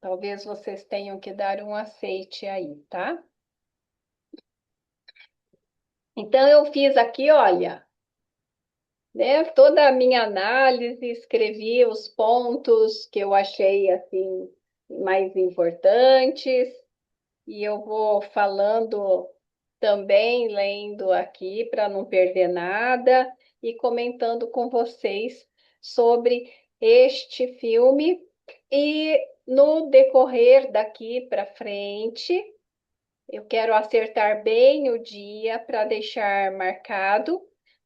Talvez vocês tenham que dar um aceite aí, tá? Então, eu fiz aqui, olha, né, toda a minha análise, escrevi os pontos que eu achei, assim, mais importantes, e eu vou falando também, lendo aqui para não perder nada, e comentando com vocês sobre este filme. E no decorrer daqui para frente, eu quero acertar bem o dia para deixar marcado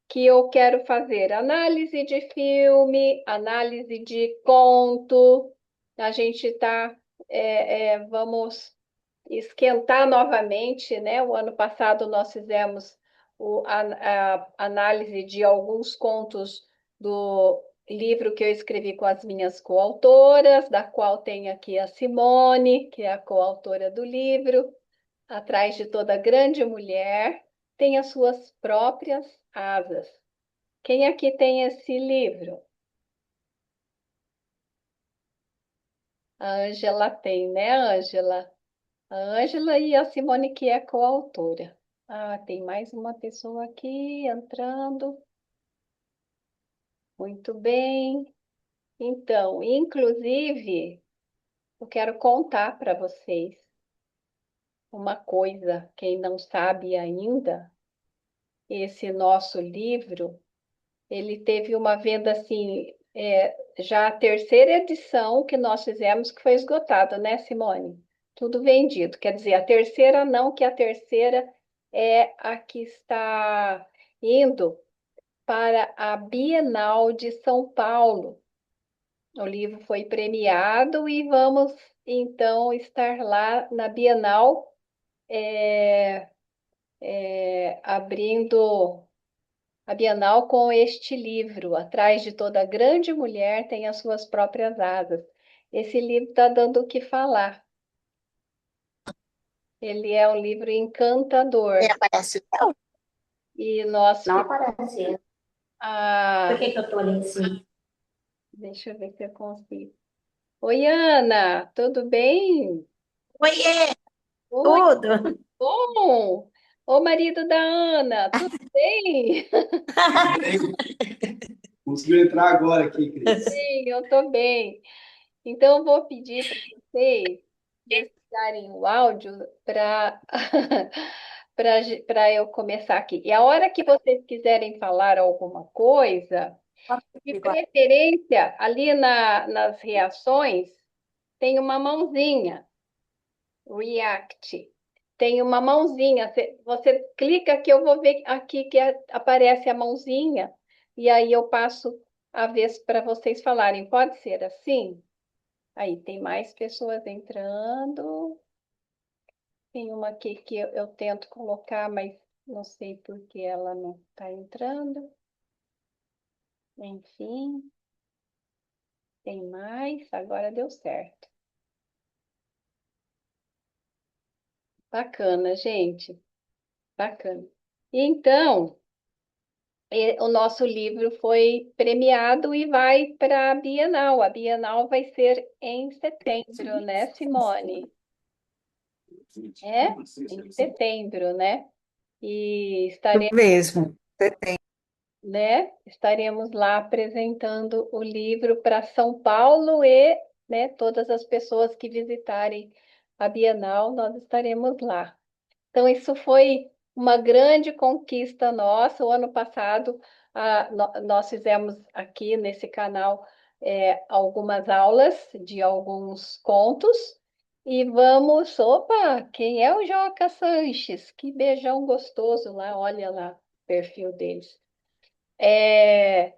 que eu quero fazer análise de filme, análise de conto. A gente está, vamos esquentar novamente, né? O ano passado nós fizemos a análise de alguns contos do livro que eu escrevi com as minhas coautoras, da qual tem aqui a Simone, que é a coautora do livro. Atrás de toda grande mulher tem as suas próprias asas. Quem aqui tem esse livro? A Ângela tem, né, Ângela? A Ângela e a Simone, que é coautora. Ah, tem mais uma pessoa aqui entrando. Muito bem. Então, inclusive, eu quero contar para vocês uma coisa, quem não sabe ainda, esse nosso livro, ele teve uma venda assim, já a terceira edição que nós fizemos, que foi esgotada, né, Simone? Tudo vendido. Quer dizer, a terceira não, que a terceira é a que está indo para a Bienal de São Paulo. O livro foi premiado e vamos então estar lá na Bienal, é, abrindo a Bienal com este livro. Atrás de toda grande mulher tem as suas próprias asas. Esse livro está dando o que falar. Ele é um livro encantador. Aparece não? E nós. Não aparece. Por Ah, que que eu tô ali em cima? deixa eu ver se eu consigo. Oi, Ana, tudo bem? Oiê, Oi, tudo? bom. Ô, marido da Ana, tudo bem? Conseguiu entrar agora aqui, Cris. Sim, eu estou bem. Então, eu vou pedir para vocês desligarem o áudio para para eu começar aqui. E a hora que vocês quiserem falar alguma coisa, de preferência, ali nas reações, tem uma mãozinha, React. Tem uma mãozinha. Você clica que eu vou ver aqui que aparece a mãozinha, e aí eu passo a vez para vocês falarem. Pode ser assim? Aí tem mais pessoas entrando. Tem uma aqui que eu tento colocar, mas não sei por que ela não está entrando. Enfim, tem mais. Agora deu certo. Bacana, gente. Bacana. Então, o nosso livro foi premiado e vai para a Bienal. A Bienal vai ser em setembro, né, Simone? É? Em setembro, né? E Mesmo. estaremos lá apresentando o livro para São Paulo e, né, todas as pessoas que visitarem a Bienal, nós estaremos lá. Então, isso foi uma grande conquista nossa. O ano passado, nós fizemos aqui nesse canal algumas aulas de alguns contos. E vamos. Opa, quem é o Joca Sanches? Que beijão gostoso lá, olha lá o perfil deles. É,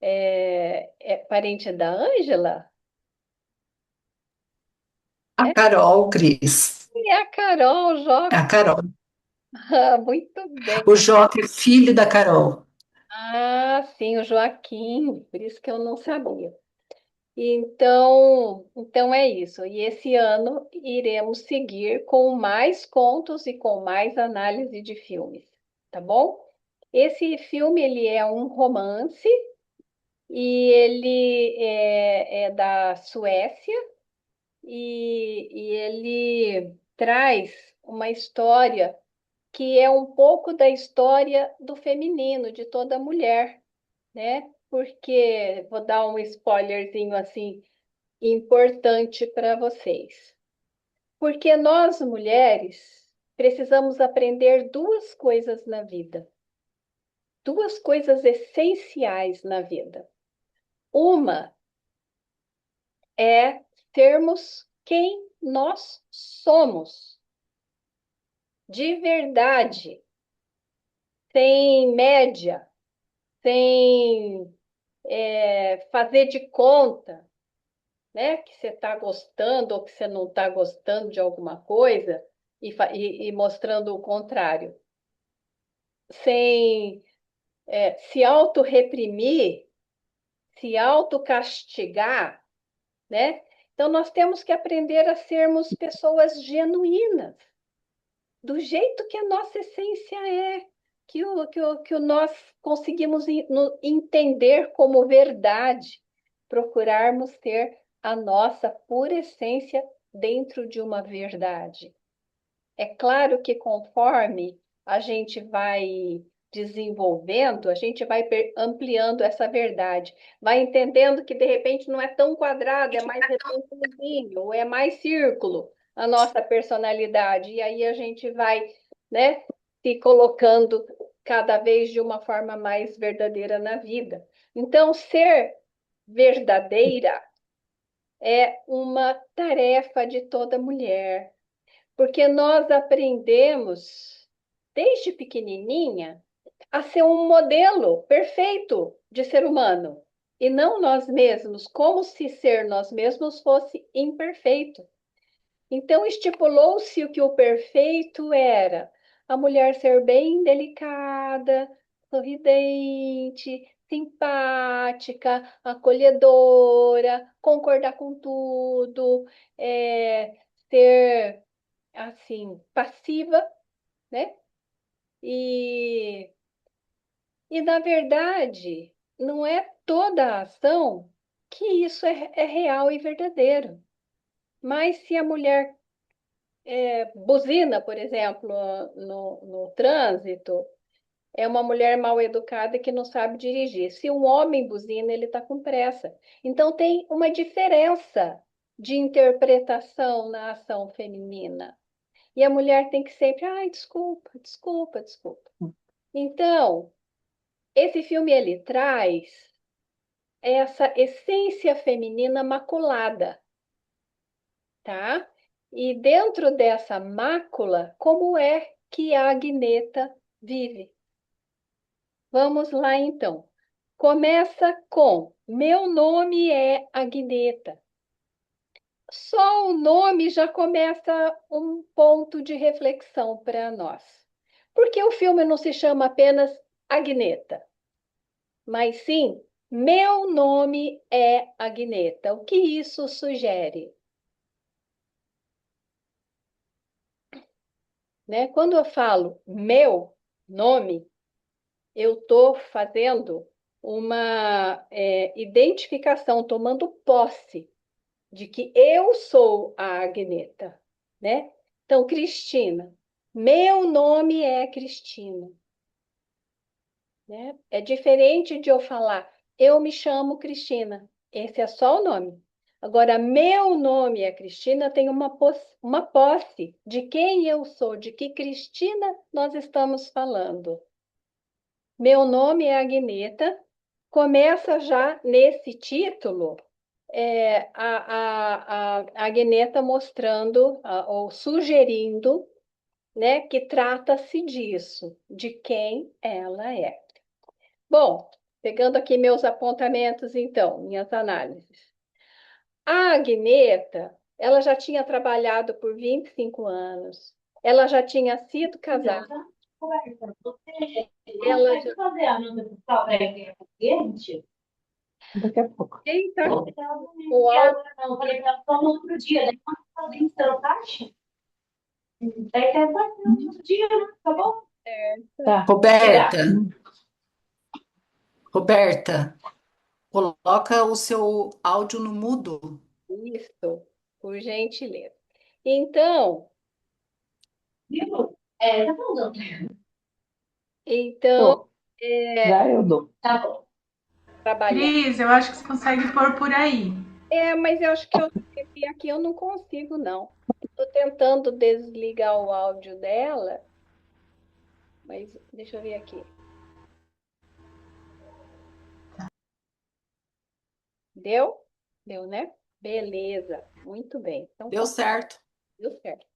é parente da Ângela? A Carol, Cris. É a Carol, Joca. A Carol. Muito bem. O Joca é filho da Carol. Ah, sim, o Joaquim, por isso que eu não sabia. Então é isso. E esse ano iremos seguir com mais contos e com mais análise de filmes, tá bom? Esse filme ele é um romance e ele é da Suécia e ele traz uma história que é um pouco da história do feminino, de toda mulher, né? Porque vou dar um spoilerzinho assim importante para vocês. Porque nós mulheres precisamos aprender duas coisas na vida, duas coisas essenciais na vida. Uma é sermos quem nós somos, de verdade, sem média, sem fazer de conta, né, que você está gostando ou que você não está gostando de alguma coisa e mostrando o contrário, sem se auto-reprimir, se auto-castigar, né? Então, nós temos que aprender a sermos pessoas genuínas, do jeito que a nossa essência é, que o nós conseguimos entender como verdade, procurarmos ter a nossa pura essência dentro de uma verdade. É claro que conforme a gente vai desenvolvendo, a gente vai ampliando essa verdade, vai entendendo que de repente não é tão quadrado, é mais retângulozinho, ou é mais círculo a nossa personalidade, e aí a gente vai, né, se colocando cada vez de uma forma mais verdadeira na vida. Então, ser verdadeira é uma tarefa de toda mulher, porque nós aprendemos, desde pequenininha, a ser um modelo perfeito de ser humano, e não nós mesmos, como se ser nós mesmos fosse imperfeito. Então, estipulou-se o que o perfeito era a mulher ser bem delicada, sorridente, simpática, acolhedora, concordar com tudo, ser assim, passiva, né? E, e na verdade, não é toda a ação que isso é real e verdadeiro. Mas se a mulher buzina, por exemplo, no trânsito, é uma mulher mal educada que não sabe dirigir. Se um homem buzina, ele está com pressa. Então tem uma diferença de interpretação na ação feminina. E a mulher tem que sempre, ai, desculpa, desculpa, desculpa. Então, esse filme ele traz essa essência feminina maculada, tá? E dentro dessa mácula, como é que a Agneta vive? Vamos lá então. Começa com: meu nome é Agneta. Só o nome já começa um ponto de reflexão para nós. Porque o filme não se chama apenas Agneta, mas sim meu nome é Agneta. O que isso sugere? Né? Quando eu falo meu nome, eu estou fazendo uma identificação, tomando posse de que eu sou a Agneta, né? Então, Cristina, meu nome é Cristina, né? É diferente de eu falar, eu me chamo Cristina, esse é só o nome. Agora, meu nome é Cristina, tem uma posse de quem eu sou, de que Cristina nós estamos falando. Meu nome é Agneta, começa já nesse título a Agneta mostrando ou sugerindo, né, que trata-se disso, de quem ela é. Bom, pegando aqui meus apontamentos, então, minhas análises. A Agneta, ela já tinha trabalhado por 25 anos, ela já tinha sido casada, ela já... fazer a nota fiscal para a cliente? Daqui a pouco. Eita, O o áudio... Não, falei para ela só no outro dia. Daí quando ela instalou taxa, daí até no outro dia, né? Tá bom? Tá. Roberta, Roberta, coloca o seu áudio no mudo. Isso. por gentileza. Então, Viu? Tá falando. então, Tô. Já eu dou. Tá bom. trabalhar. Cris, eu acho que você consegue pôr por aí. Mas eu acho que eu escrevi aqui, eu não consigo, não. Estou tentando desligar o áudio dela, mas deixa eu ver aqui. Deu? Deu, né? Beleza, muito bem. Então, Deu certo. deu certo.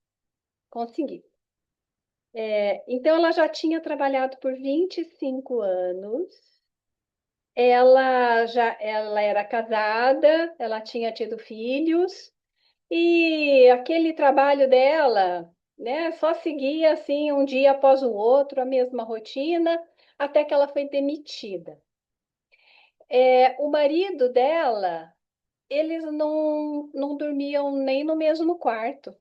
Consegui. Então, ela já tinha trabalhado por 25 anos. Ela era casada, ela tinha tido filhos. E aquele trabalho dela, né, só seguia assim um dia após o outro, a mesma rotina, até que ela foi demitida. O marido dela, eles não dormiam nem no mesmo quarto,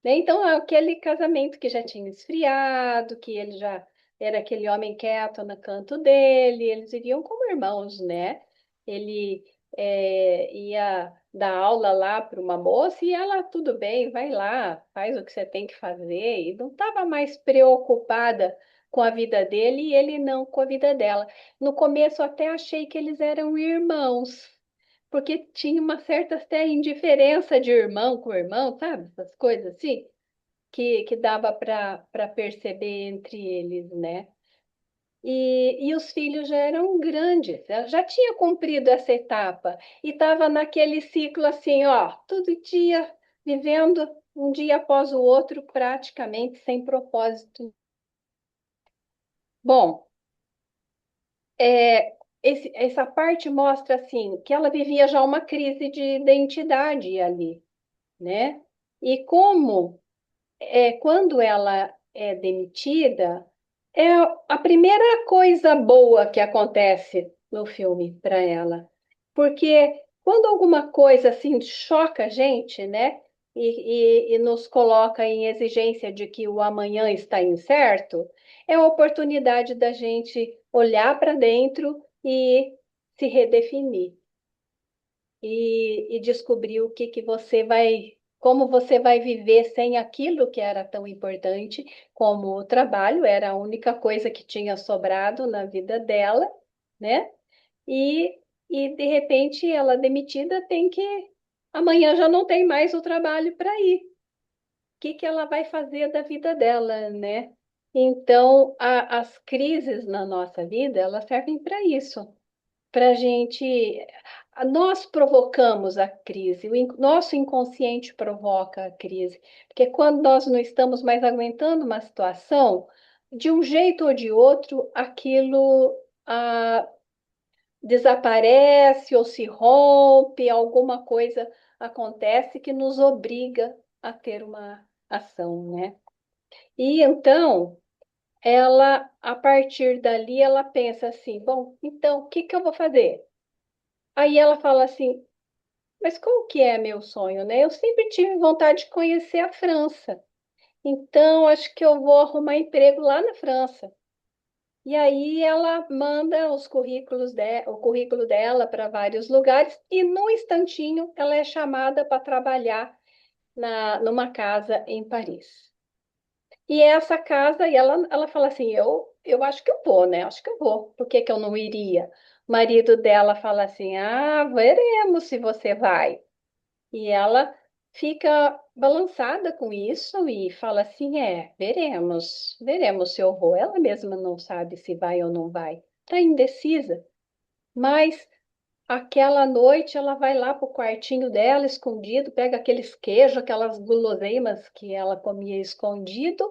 né? Então, aquele casamento que já tinha esfriado, que ele já era aquele homem quieto no canto dele, eles viviam como irmãos, né? Ele ia dar aula lá para uma moça e ela, tudo bem, vai lá, faz o que você tem que fazer, e não estava mais preocupada com a vida dele e ele não com a vida dela. No começo, eu até achei que eles eram irmãos porque tinha uma certa até indiferença de irmão com irmão, sabe? Essas coisas assim, que dava para perceber entre eles, né? E os filhos já eram grandes, ela já tinha cumprido essa etapa e estava naquele ciclo assim, ó, todo dia vivendo um dia após o outro, praticamente sem propósito. Bom, essa parte mostra assim que ela vivia já uma crise de identidade ali, né? E como quando ela é demitida, é a primeira coisa boa que acontece no filme para ela. Porque quando alguma coisa assim choca a gente, né? E nos coloca em exigência de que o amanhã está incerto, é a oportunidade da gente olhar para dentro e se redefinir e descobrir o que você vai, como você vai viver sem aquilo que era tão importante, como o trabalho, era a única coisa que tinha sobrado na vida dela, né? E, e de repente ela demitida tem que amanhã já não tem mais o trabalho para ir. O que ela vai fazer da vida dela, né? Então, as crises na nossa vida, elas servem para isso, para a gente. Nós provocamos a crise, nosso inconsciente provoca a crise, porque quando nós não estamos mais aguentando uma situação, de um jeito ou de outro, aquilo ah, desaparece ou se rompe, alguma coisa acontece que nos obriga a ter uma ação, né? E então, ela, a partir dali, ela pensa assim: bom, então, o que que eu vou fazer? Aí ela fala assim: mas qual que é meu sonho, né? Eu sempre tive vontade de conhecer a França. Então, acho que eu vou arrumar emprego lá na França. E aí ela manda o currículo dela para vários lugares e num instantinho ela é chamada para trabalhar numa casa em Paris. E essa casa, e ela fala assim, eu acho que eu vou, né? Acho que eu vou. Por que que eu não iria? O marido dela fala assim, veremos se você vai. E ela fica balançada com isso e fala assim: veremos se eu vou. Ela mesma não sabe se vai ou não vai, está indecisa. Mas aquela noite ela vai lá para o quartinho dela, escondido, pega aqueles queijos, aquelas guloseimas que ela comia escondido,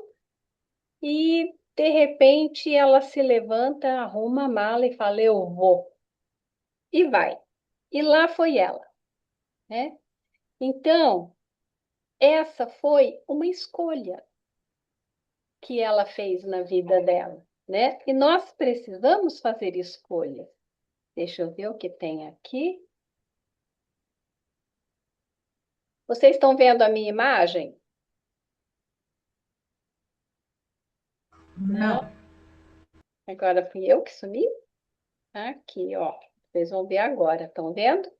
e de repente ela se levanta, arruma a mala e fala: eu vou. E vai. E lá foi ela, né? Então, essa foi uma escolha que ela fez na vida dela, né? E nós precisamos fazer escolhas. Deixa eu ver o que tem aqui. Vocês estão vendo a minha imagem? Não. Agora fui eu que sumi? Aqui, ó. Vocês vão ver agora. Estão vendo?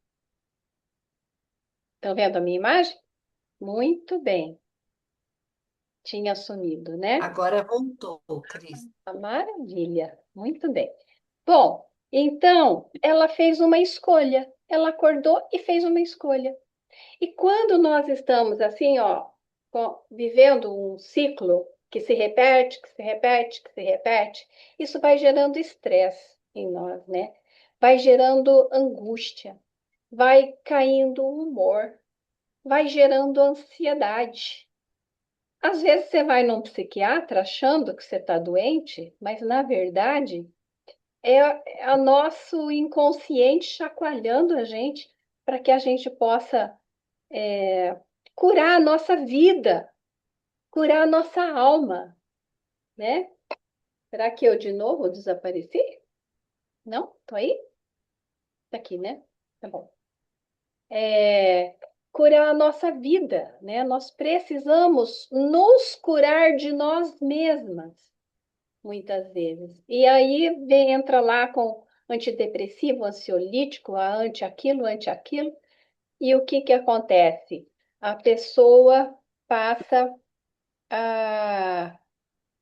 Estão vendo a minha imagem? Muito bem. Tinha sumido, né? Agora voltou, Cris. Maravilha. Muito bem. Bom, então ela fez uma escolha. Ela acordou e fez uma escolha. E quando nós estamos assim, ó, vivendo um ciclo que se repete, que se repete, que se repete, isso vai gerando estresse em nós, né? Vai gerando angústia, vai caindo o humor, vai gerando ansiedade. Às vezes você vai num psiquiatra achando que você está doente, mas na verdade é o nosso inconsciente chacoalhando a gente para que a gente possa curar a nossa vida, curar a nossa alma, né? Será que eu de novo desapareci? Não? Tô aí? Tá aqui, né? Tá bom. É, curar a nossa vida, né? Nós precisamos nos curar de nós mesmas, muitas vezes. E aí entra lá com antidepressivo, ansiolítico, anti aquilo, e o que que acontece? A pessoa passa a,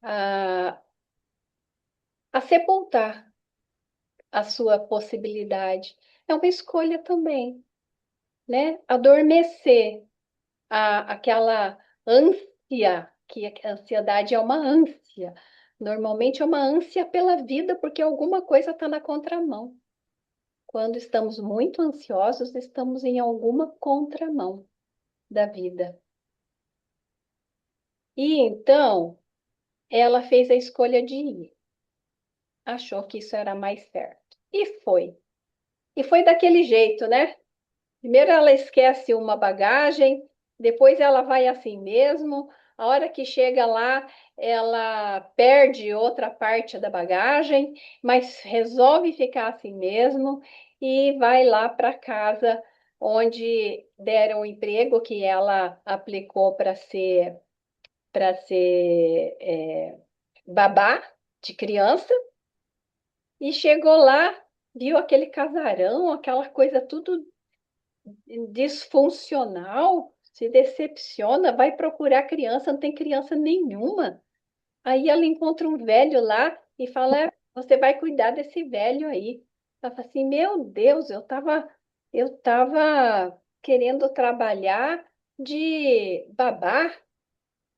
a, a sepultar a sua possibilidade. É uma escolha também, né? Adormecer aquela ânsia, que a ansiedade é uma ânsia. Normalmente é uma ânsia pela vida, porque alguma coisa está na contramão. Quando estamos muito ansiosos, estamos em alguma contramão da vida. E então, ela fez a escolha de ir. Achou que isso era mais certo. E foi. E foi daquele jeito, né? Primeiro ela esquece uma bagagem, depois ela vai assim mesmo. A hora que chega lá, ela perde outra parte da bagagem, mas resolve ficar assim mesmo e vai lá para casa onde deram o emprego que ela aplicou para ser babá de criança e chegou lá, viu aquele casarão, aquela coisa tudo disfuncional, se decepciona, vai procurar criança, não tem criança nenhuma. Aí ela encontra um velho lá e fala: Você vai cuidar desse velho aí. Ela fala assim: Meu Deus, eu tava querendo trabalhar de babá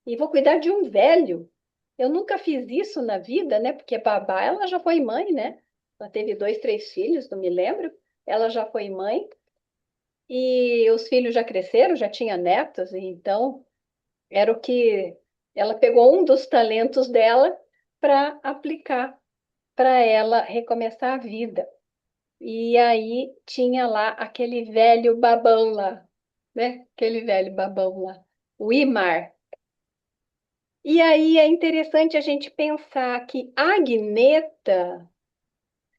e vou cuidar de um velho. Eu nunca fiz isso na vida, né? Porque babá, ela já foi mãe, né? Ela teve dois, três filhos, não me lembro. Ela já foi mãe. E os filhos já cresceram, já tinha netos, e então era o que ela pegou um dos talentos dela para aplicar para ela recomeçar a vida. E aí tinha lá aquele velho babão lá, né? Aquele velho babão lá, o Imar. E aí é interessante a gente pensar que Agneta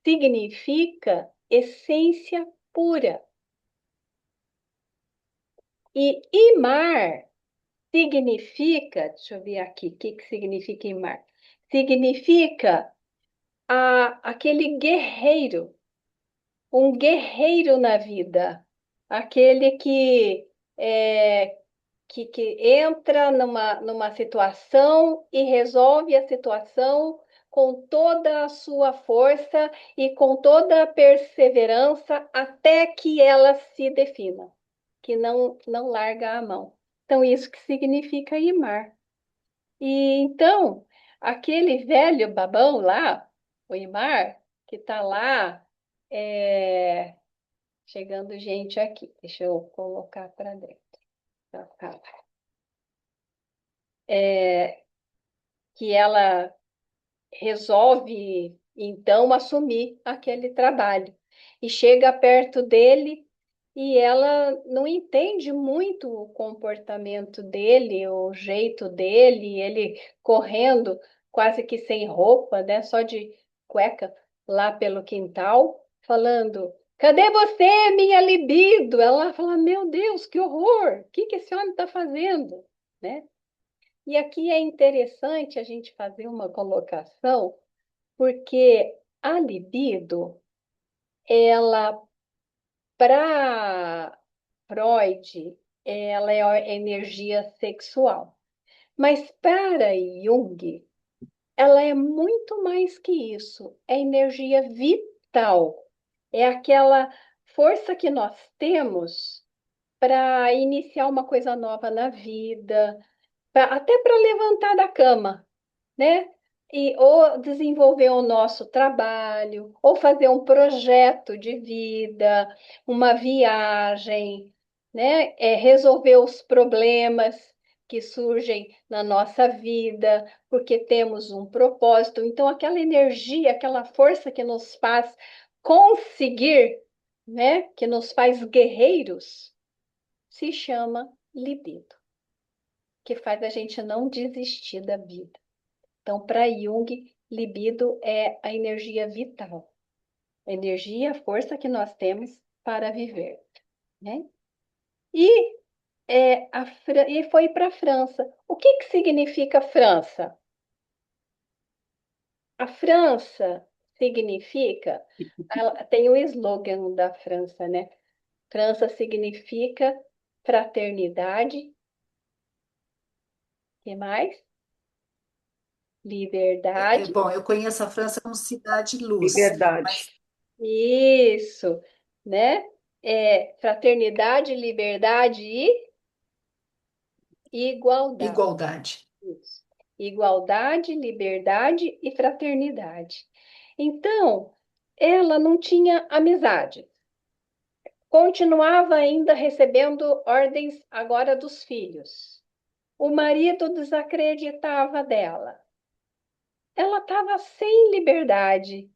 significa essência pura e Imar significa, deixa eu ver aqui, o que que significa Imar? Significa aquele guerreiro, um guerreiro na vida, aquele é, que entra numa situação e resolve a situação com toda a sua força e com toda a perseverança até que ela se defina, que não larga a mão. Então, isso que significa Imar. E então, aquele velho babão lá, o Imar, que está lá, é, chegando gente aqui. Deixa eu colocar para dentro. Pra cá. Que ela resolve, então, assumir aquele trabalho. E chega perto dele e ela não entende muito o comportamento dele, o jeito dele, ele correndo quase que sem roupa, né, só de cueca lá pelo quintal, falando: Cadê você, minha libido? Ela fala: Meu Deus, que horror! O que que esse homem está fazendo? Né? E aqui é interessante a gente fazer uma colocação, porque a libido, ela, para Freud ela é a energia sexual. Mas para Jung, ela é muito mais que isso. É energia vital. É aquela força que nós temos para iniciar uma coisa nova na vida, até para levantar da cama, né? Ou desenvolver o nosso trabalho, ou fazer um projeto de vida, uma viagem, né? Resolver os problemas que surgem na nossa vida, porque temos um propósito. Então, aquela energia, aquela força que nos faz conseguir, né? Que nos faz guerreiros, se chama libido, que faz a gente não desistir da vida. Então, para Jung, libido é a energia vital, a energia, a força que nós temos para viver, né? E, e foi para a França. O que significa França? A França significa, tem o slogan da França, né? França significa fraternidade, que mais? Liberdade. Bom, eu conheço a França como cidade luz, Liberdade. mas Isso, né? Fraternidade, liberdade e igualdade. igualdade. Isso. Igualdade, liberdade e fraternidade. Então, ela não tinha amizade. Continuava ainda recebendo ordens agora dos filhos. O marido desacreditava dela. Ela estava sem liberdade,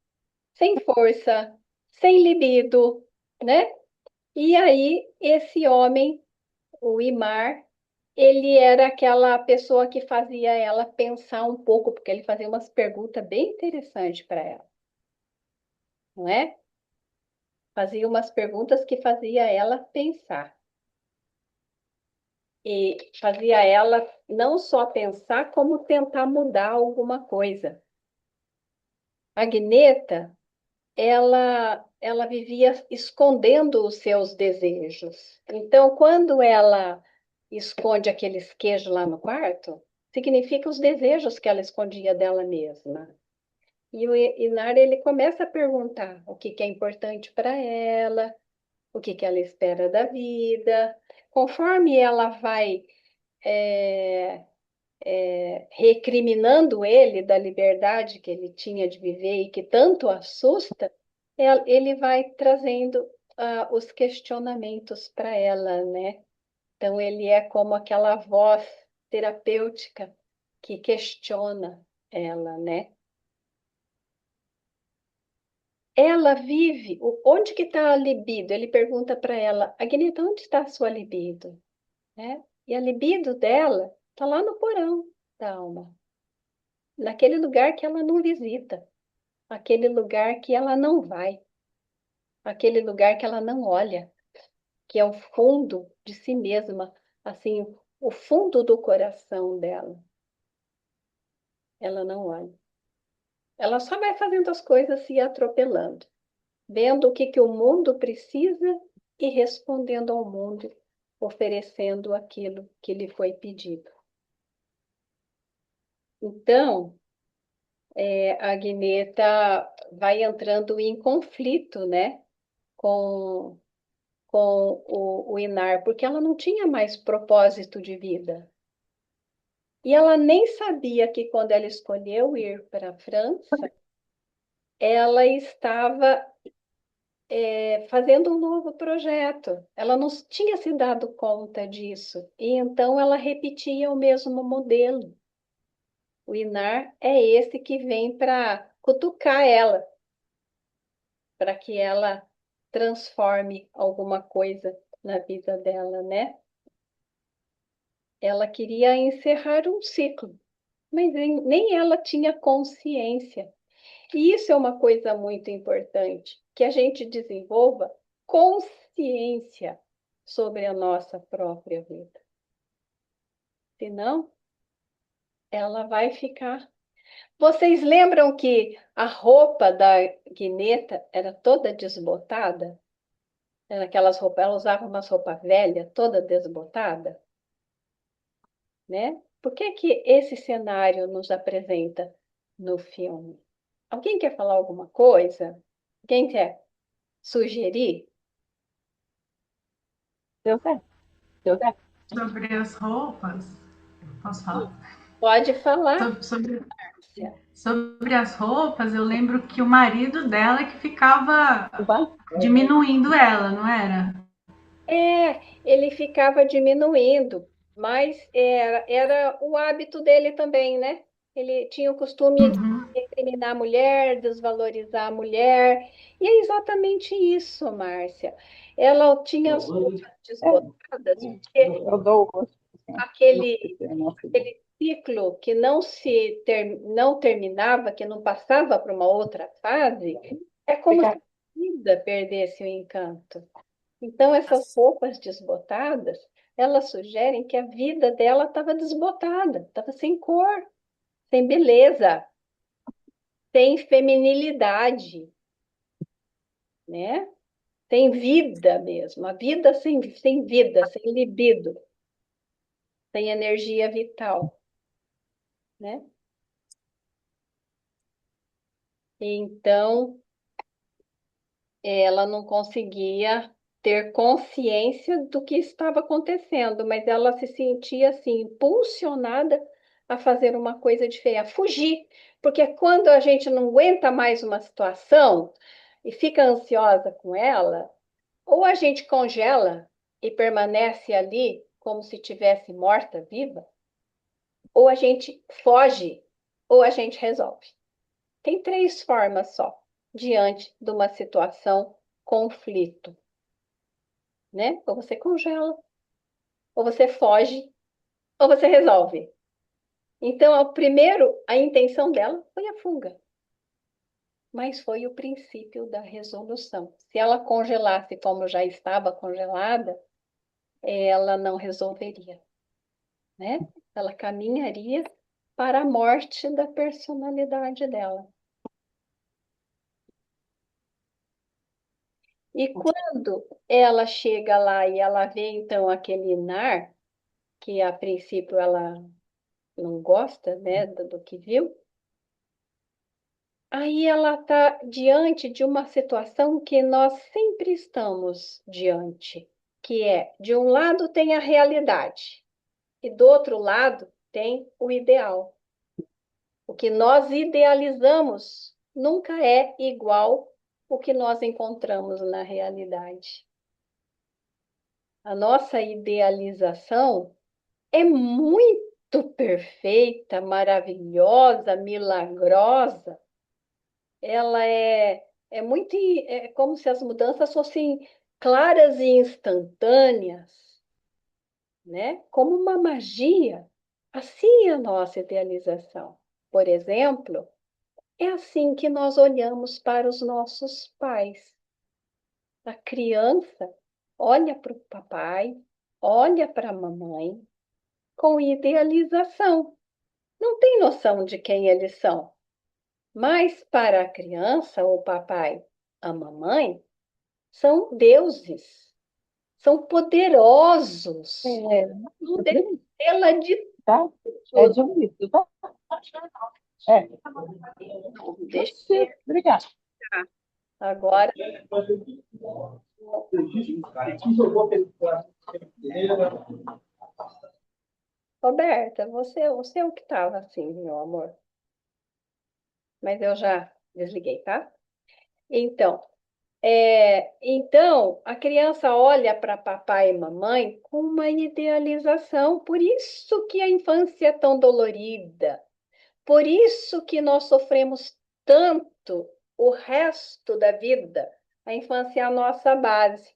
sem força, sem libido, né? E aí, esse homem, o Imar, ele era aquela pessoa que fazia ela pensar um pouco, porque ele fazia umas perguntas bem interessantes para ela, não é? Fazia umas perguntas que fazia ela pensar. E fazia ela não só pensar, como tentar mudar alguma coisa. A Gneta, ela vivia escondendo os seus desejos. Então, quando ela esconde aqueles queijos lá no quarto, significa os desejos que ela escondia dela mesma. E o Inar, ele começa a perguntar o que é importante para ela, o que ela espera da vida. Conforme ela vai é, recriminando ele da liberdade que ele tinha de viver e que tanto assusta, ele vai trazendo os questionamentos para ela, né? Então, ele é como aquela voz terapêutica que questiona ela, né? Ela vive, onde que está a libido? Ele pergunta para ela, Agneta, onde está a sua libido? Né? E a libido dela está lá no porão da alma, naquele lugar que ela não visita, aquele lugar que ela não vai, aquele lugar que ela não olha, que é o fundo de si mesma, assim, o fundo do coração dela. Ela não olha. Ela só vai fazendo as coisas se atropelando, vendo o que o mundo precisa e respondendo ao mundo, oferecendo aquilo que lhe foi pedido. Então, a Guineta vai entrando em conflito, né, com, com o Inar, porque ela não tinha mais propósito de vida. E ela nem sabia que quando ela escolheu ir para a França, ela estava fazendo um novo projeto. Ela não tinha se dado conta disso. E então ela repetia o mesmo modelo. O Inar é esse que vem para cutucar ela, para que ela transforme alguma coisa na vida dela, né? Ela queria encerrar um ciclo, mas nem ela tinha consciência. E isso é uma coisa muito importante, que a gente desenvolva consciência sobre a nossa própria vida. Senão, ela vai ficar. Vocês lembram que a roupa da Guineta era toda desbotada? naquelas roupas, ela usava umas roupas velhas, toda desbotada, né? Por que que esse cenário nos apresenta no filme? Alguém quer falar alguma coisa? Quem quer sugerir? Deu certo, deu certo. Sobre as roupas, posso falar? Pode falar. Sobre as roupas, eu lembro que o marido dela que ficava Vai. diminuindo ela, não era? Ele ficava diminuindo, mas era o hábito dele também, né? Ele tinha o costume de Uhum. recriminar a mulher, desvalorizar a mulher, e é exatamente isso, Márcia. Ela tinha as roupas desbotadas, porque Eu dou aquele ciclo que não terminava, que não passava para uma outra fase, é como se a vida perdesse o encanto. Então, essas roupas desbotadas, elas sugerem que a vida dela estava desbotada, estava sem cor, sem beleza, sem feminilidade, né? Sem vida mesmo, a vida sem vida, sem libido, sem energia vital, né? Então, ela não conseguia ter consciência do que estava acontecendo, mas ela se sentia assim, impulsionada a fazer uma coisa diferente, a fugir. Porque quando a gente não aguenta mais uma situação e fica ansiosa com ela, ou a gente congela e permanece ali como se tivesse morta, viva, ou a gente foge, ou a gente resolve. Tem três formas só diante de uma situação conflito, né? Ou você congela, ou você foge, ou você resolve. Então, primeiro, a intenção dela foi a fuga, mas foi o princípio da resolução. Se ela congelasse como já estava congelada, ela não resolveria, né? Ela caminharia para a morte da personalidade dela. E quando ela chega lá e ela vê então aquele nar, que a princípio ela não gosta, né, do que viu, aí ela está diante de uma situação que nós sempre estamos diante, que é, de um lado tem a realidade e do outro lado tem o ideal. O que nós idealizamos nunca é igual o que nós encontramos na realidade. A nossa idealização é muito perfeita, maravilhosa, milagrosa. Ela é muito, é como se as mudanças fossem claras e instantâneas, né? Como uma magia. Assim é a nossa idealização. Por exemplo, é assim que nós olhamos para os nossos pais. A criança olha para o papai, olha para a mamãe com idealização. Não tem noção de quem eles são. Mas para a criança, o papai, a mamãe, são deuses, são poderosos. Tudo é ela de tá? É de um livro, tá? É. deixa eu ver. Obrigada. Agora, Roberta, você é o que estava assim, meu amor. Mas eu já desliguei, tá? Então, então, a criança olha para papai e mamãe com uma idealização. Por isso que a infância é tão dolorida. Por isso que nós sofremos tanto o resto da vida. A infância é a nossa base.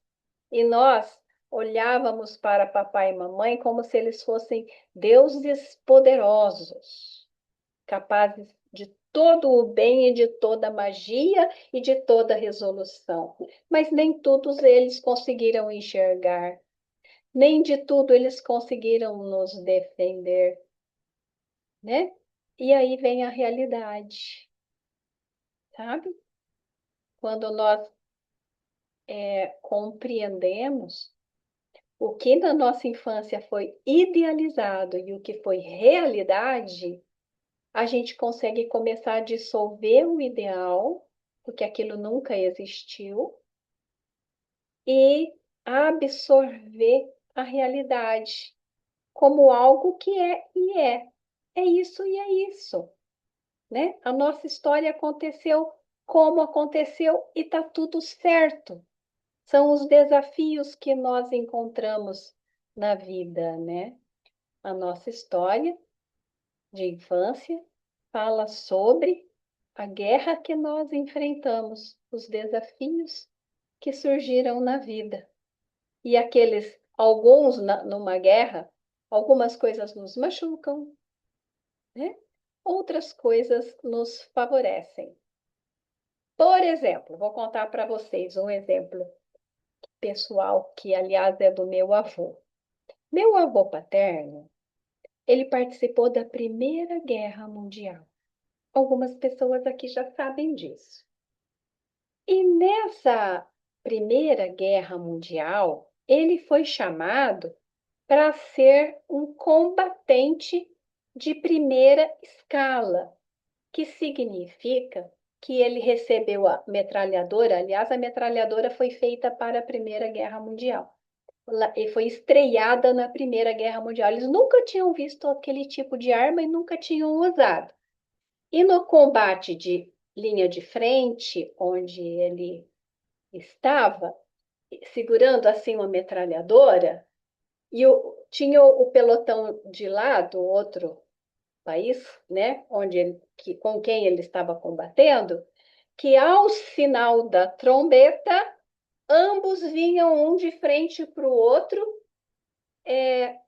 E nós olhávamos para papai e mamãe como se eles fossem deuses poderosos, capazes de todo o bem e de toda a magia e de toda a resolução. Mas nem todos eles conseguiram enxergar, nem de tudo eles conseguiram nos defender, né? E aí vem a realidade, sabe? Quando nós compreendemos o que na nossa infância foi idealizado e o que foi realidade, a gente consegue começar a dissolver o ideal, porque aquilo nunca existiu, e absorver a realidade como algo que é e é. É isso e é isso, né? A nossa história aconteceu como aconteceu e está tudo certo. São os desafios que nós encontramos na vida, né? A nossa história de infância fala sobre a guerra que nós enfrentamos, os desafios que surgiram na vida. E aqueles, alguns numa guerra, algumas coisas nos machucam, né? Outras coisas nos favorecem. Por exemplo, vou contar para vocês um exemplo pessoal, que aliás é do meu avô. Meu avô paterno, ele participou da Primeira Guerra Mundial. Algumas pessoas aqui já sabem disso. E nessa Primeira Guerra Mundial, ele foi chamado para ser um combatente de primeira escala, que significa que ele recebeu a metralhadora. Aliás, a metralhadora foi feita para a Primeira Guerra Mundial. E foi estreada na Primeira Guerra Mundial. Eles nunca tinham visto aquele tipo de arma e nunca tinham usado. E no combate de linha de frente, onde ele estava, segurando assim uma metralhadora, e tinha o pelotão de lá, do outro país, né, com quem ele estava combatendo, que ao sinal da trombeta, ambos vinham um de frente para o outro,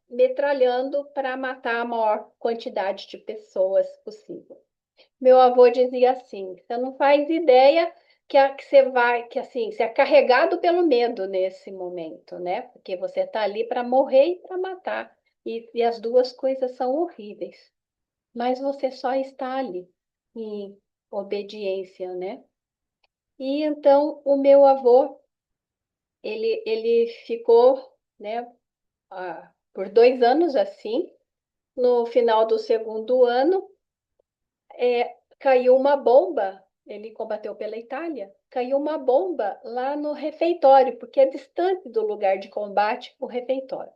metralhando para matar a maior quantidade de pessoas possível. Meu avô dizia assim: você não faz ideia que você vai, que assim, você é carregado pelo medo nesse momento, né? Porque você está ali para morrer e para matar. E as duas coisas são horríveis. Mas você só está ali, em obediência, né? E então o meu avô, ele ficou, né, por 2 anos assim. No final do segundo ano, caiu uma bomba. Ele combateu pela Itália. Caiu uma bomba lá no refeitório, porque é distante do lugar de combate o refeitório.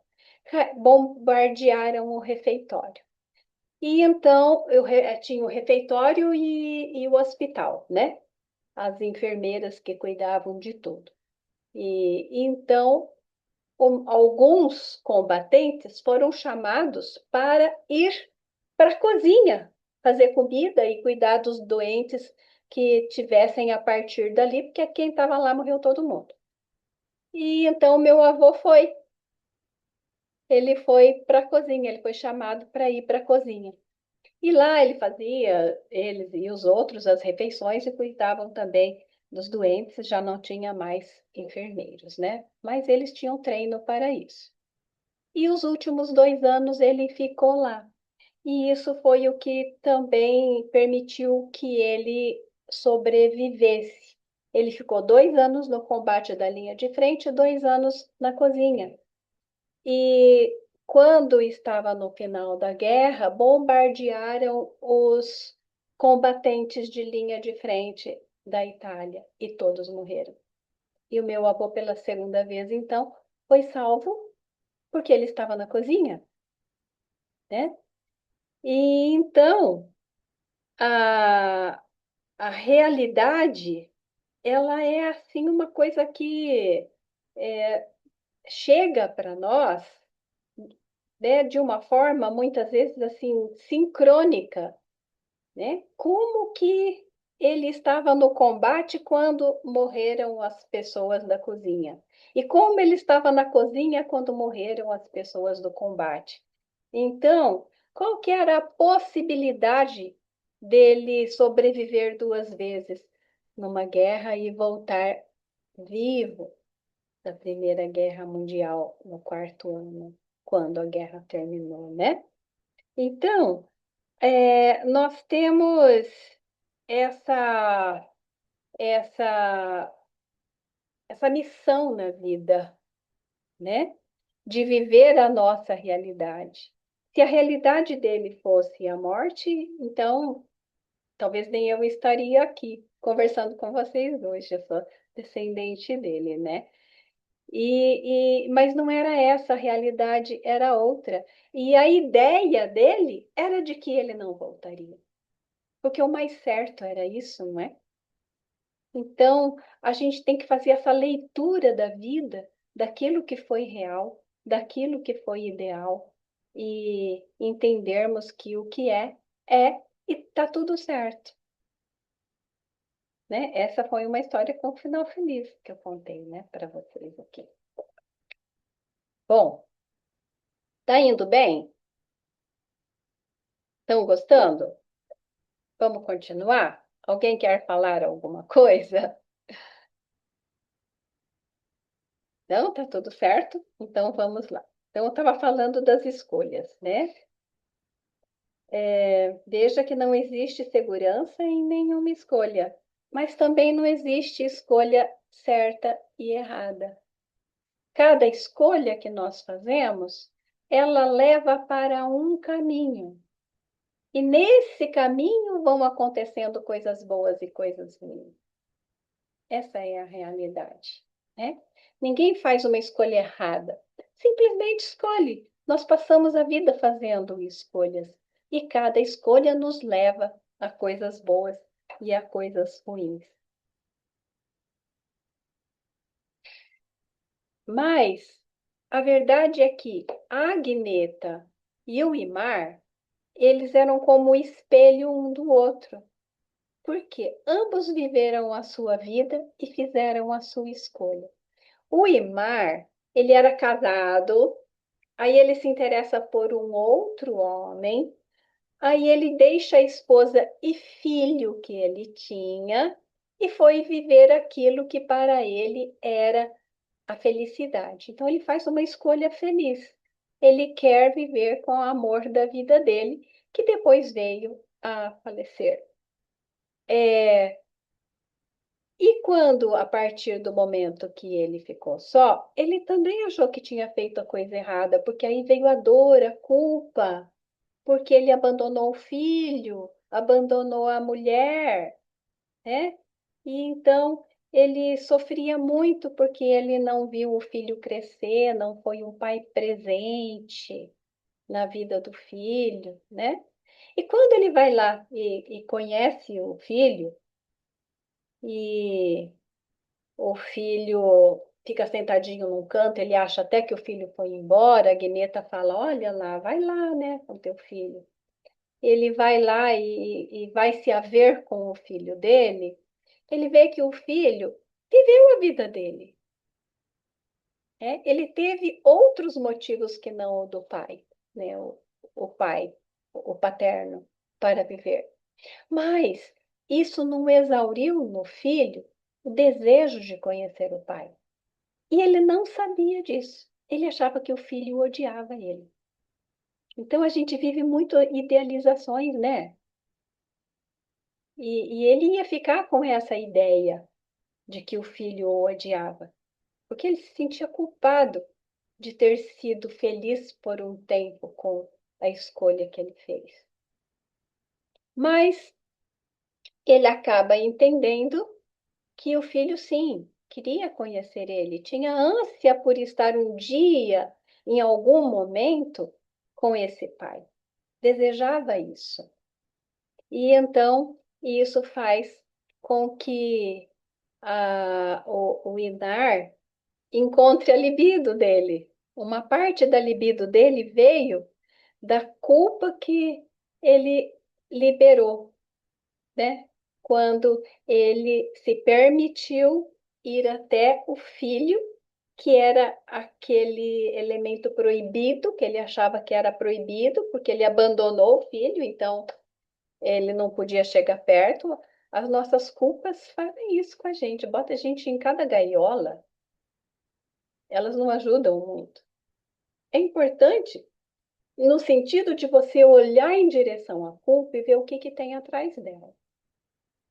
Bombardearam o refeitório. E então tinha o refeitório e o hospital, né? As enfermeiras que cuidavam de tudo. E então alguns combatentes foram chamados para ir para a cozinha, fazer comida e cuidar dos doentes que tivessem a partir dali, porque quem estava lá morreu todo mundo. E então meu avô foi. Ele foi para a cozinha, ele foi chamado para ir para a cozinha. E lá ele fazia, eles e os outros, as refeições e cuidavam também dos doentes, já não tinha mais enfermeiros, né? Mas eles tinham treino para isso. E os últimos 2 anos ele ficou lá. E isso foi o que também permitiu que ele sobrevivesse. Ele ficou 2 anos no combate da linha de frente e 2 anos na cozinha. E quando estava no final da guerra, bombardearam os combatentes de linha de frente da Itália e todos morreram. E o meu avô, pela segunda vez, então, foi salvo porque ele estava na cozinha, né? E então, a, a realidade, ela é assim uma coisa que chega para nós, né, de uma forma muitas vezes assim sincrônica, né? Como que ele estava no combate quando morreram as pessoas da cozinha? E como ele estava na cozinha quando morreram as pessoas do combate? Então, qual que era a possibilidade dele sobreviver 2 vezes numa guerra e voltar vivo da Primeira Guerra Mundial no quarto ano, quando a guerra terminou, né? Então, nós temos essa essa missão na vida, né? De viver a nossa realidade. Se a realidade dele fosse a morte, então talvez nem eu estaria aqui conversando com vocês hoje. Eu sou descendente dele, né? Mas não era essa a realidade, era outra. E a ideia dele era de que ele não voltaria. Porque o mais certo era isso, não é? Então, a gente tem que fazer essa leitura da vida, daquilo que foi real, daquilo que foi ideal, e entendermos que o que é e tá tudo certo, né? Essa foi uma história com um final feliz que eu contei, né, para vocês aqui. Bom, tá indo bem? Estão gostando? Vamos continuar? Alguém quer falar alguma coisa? Não, tá tudo certo? Então vamos lá. Então eu estava falando das escolhas, né? Veja que não existe segurança em nenhuma escolha, mas também não existe escolha certa e errada. Cada escolha que nós fazemos, ela leva para um caminho. E nesse caminho vão acontecendo coisas boas e coisas ruins. Essa é a realidade, né? Ninguém faz uma escolha errada, simplesmente escolhe. Nós passamos a vida fazendo escolhas e cada escolha nos leva a coisas boas e a coisas ruins. Mas a verdade é que a Agneta e o Imar, eles eram como o espelho um do outro, porque ambos viveram a sua vida e fizeram a sua escolha. O Imar, ele era casado, aí ele se interessa por um outro homem, aí ele deixa a esposa e filho que ele tinha e foi viver aquilo que para ele era a felicidade. Então ele faz uma escolha feliz. Ele quer viver com o amor da vida dele, que depois veio a falecer. E quando, a partir do momento que ele ficou só, ele também achou que tinha feito a coisa errada, porque aí veio a dor, a culpa, porque ele abandonou o filho, abandonou a mulher, né? E então ele sofria muito porque ele não viu o filho crescer, não foi um pai presente na vida do filho, né? E quando ele vai lá e conhece o filho, e o filho fica sentadinho num canto, ele acha até que o filho foi embora. A Guineta fala: Olha lá, vai lá, né, com teu filho. Ele vai lá e vai se haver com o filho dele. Ele vê que o filho viveu a vida dele. Ele teve outros motivos que não o do pai, né, o pai, o paterno, para viver. Mas isso não exauriu no filho o desejo de conhecer o pai. E ele não sabia disso. Ele achava que o filho odiava ele. Então a gente vive muito idealizações, né? E ele ia ficar com essa ideia de que o filho o odiava, porque ele se sentia culpado de ter sido feliz por um tempo com a escolha que ele fez. Mas ele acaba entendendo que o filho, sim, queria conhecer ele, tinha ânsia por estar um dia, em algum momento, com esse pai. Desejava isso. E então, isso faz com que o Inar encontre a libido dele. Uma parte da libido dele veio da culpa que ele liberou, né? Quando ele se permitiu ir até o filho, que era aquele elemento proibido, que ele achava que era proibido, porque ele abandonou o filho, então ele não podia chegar perto. As nossas culpas fazem isso com a gente, bota a gente em cada gaiola, elas não ajudam muito. É importante no sentido de você olhar em direção à culpa e ver o que tem atrás dela.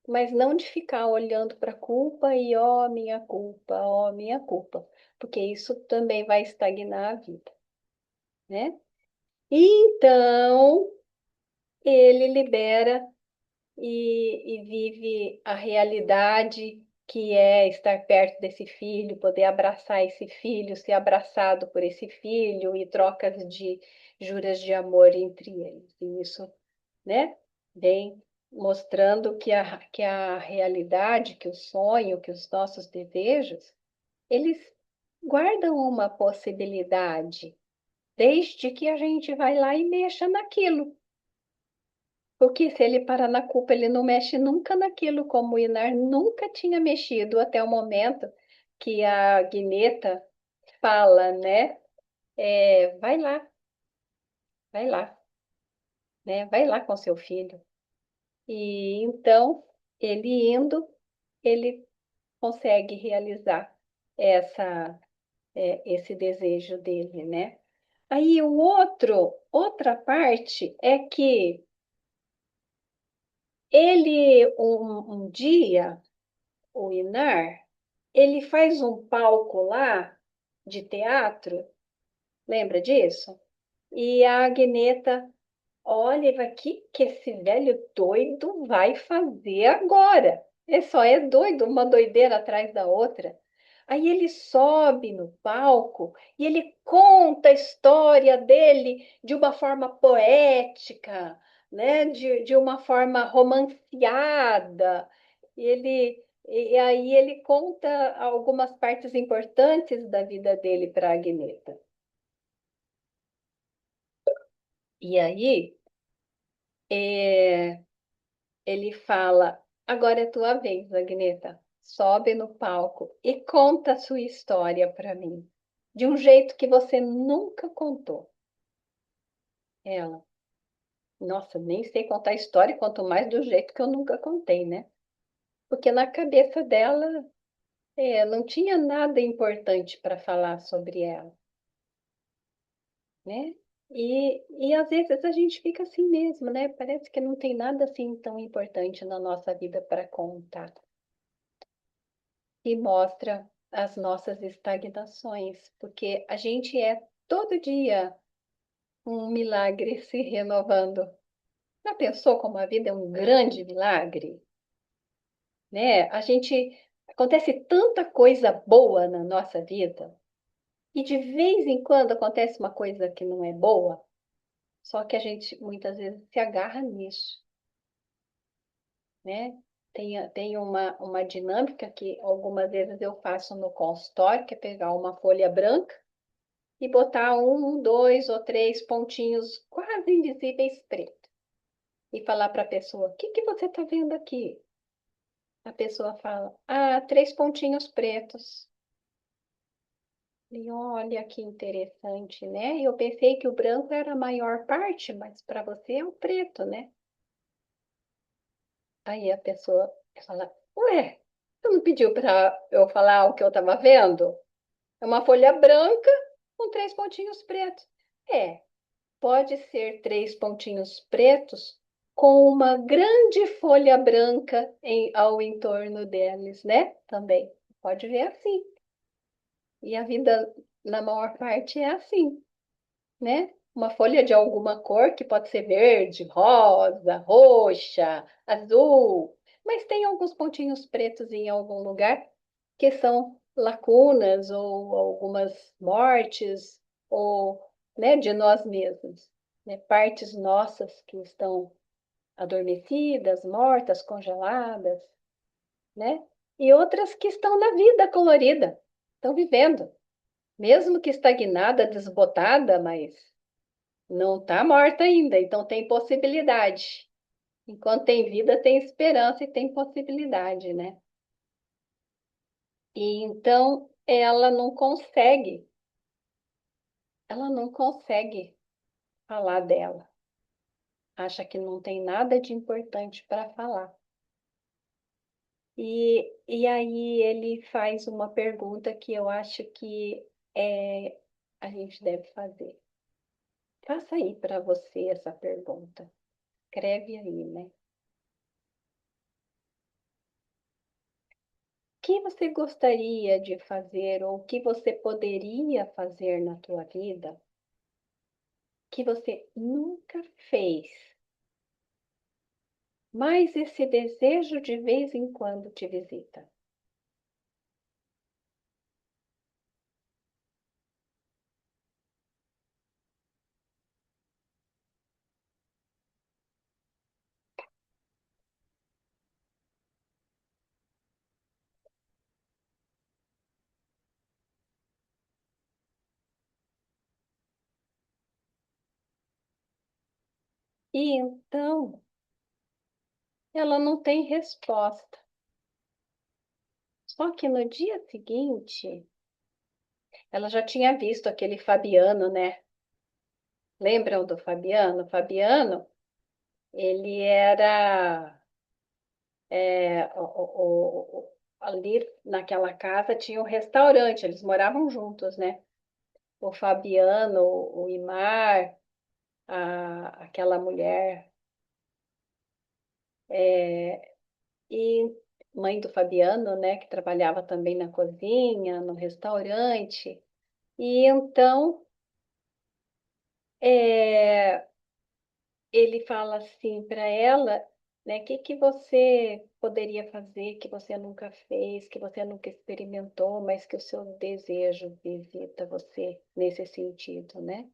mas não de ficar olhando para a culpa e ó, minha culpa, porque isso também vai estagnar a vida, né? Então, ele libera e vive a realidade que é estar perto desse filho, poder abraçar esse filho, ser abraçado por esse filho e trocas de juras de amor entre eles. E isso, né, vem mostrando que a realidade, que o sonho, que os nossos desejos, eles guardam uma possibilidade, desde que a gente vai lá e mexa naquilo. Porque se ele parar na culpa, ele não mexe nunca naquilo, como o Inar nunca tinha mexido até o momento que a Guineta fala, né? Vai lá, né? Vai lá com seu filho. E então, ele indo, ele consegue realizar esse desejo dele, né? Aí outra parte é que ele, um dia, o Inar, ele faz um palco lá de teatro, lembra disso? E a Agneta olha e vai, que esse velho doido vai fazer agora? Ele só é doido, uma doideira atrás da outra. Aí ele sobe no palco e ele conta a história dele de uma forma poética, né? De uma forma romanceada. E aí ele conta algumas partes importantes da vida dele para a Agneta. E aí é, ele fala: agora é tua vez, Agneta. Sobe no palco e conta a sua história para mim, de um jeito que você nunca contou. Ela, nossa, nem sei contar história, quanto mais do jeito que eu nunca contei, né? Porque na cabeça dela, não tinha nada importante para falar sobre ela, né? E às vezes a gente fica assim mesmo, né? Parece que não tem nada assim tão importante na nossa vida para contar. E mostra as nossas estagnações, porque a gente é todo dia um milagre se renovando. Já pensou como a vida é um grande milagre? Né? Acontece tanta coisa boa na nossa vida, e de vez em quando acontece uma coisa que não é boa, só que a gente muitas vezes se agarra nisso, né? Tem uma dinâmica que algumas vezes eu faço no consultório, que é pegar uma folha branca e botar um, dois ou três pontinhos quase invisíveis pretos. E falar para a pessoa: o que que você está vendo aqui? A pessoa fala: ah, três pontinhos pretos. E olha que interessante, né? Eu pensei que o branco era a maior parte, mas para você é o preto, né? Aí a pessoa fala: ué, você não pediu para eu falar o que eu estava vendo? É uma folha branca com três pontinhos pretos. É, pode ser três pontinhos pretos com uma grande folha branca ao entorno deles, né? Também. Pode ver assim. E a vida, na maior parte, é assim, né? Uma folha de alguma cor, que pode ser verde, rosa, roxa, azul, mas tem alguns pontinhos pretos em algum lugar que são lacunas ou algumas mortes ou, né, de nós mesmos, né? Partes nossas que estão adormecidas, mortas, congeladas, né? E outras que estão na vida colorida, estão vivendo, mesmo que estagnada, desbotada, mas não está morta ainda, então tem possibilidade. Enquanto tem vida, tem esperança e tem possibilidade, né? E então ela não consegue falar dela. Acha que não tem nada de importante para falar. E aí ele faz uma pergunta que eu acho que a gente deve fazer. Faça aí para você essa pergunta. Escreve aí, né? que você gostaria de fazer ou o que você poderia fazer na tua vida que você nunca fez, mas esse desejo de vez em quando te visita? E então, ela não tem resposta. Só que no dia seguinte, ela já tinha visto aquele Fabiano, né? Lembram do Fabiano? O Fabiano, ele era ali naquela casa tinha um restaurante, eles moravam juntos, né? O Fabiano, o Imar, aquela mulher, e mãe do Fabiano, né? Que trabalhava também na cozinha, no restaurante. E então é, ele fala assim para ela, né? O que que você poderia fazer que você nunca fez, que você nunca experimentou, mas que o seu desejo visita você nesse sentido, né?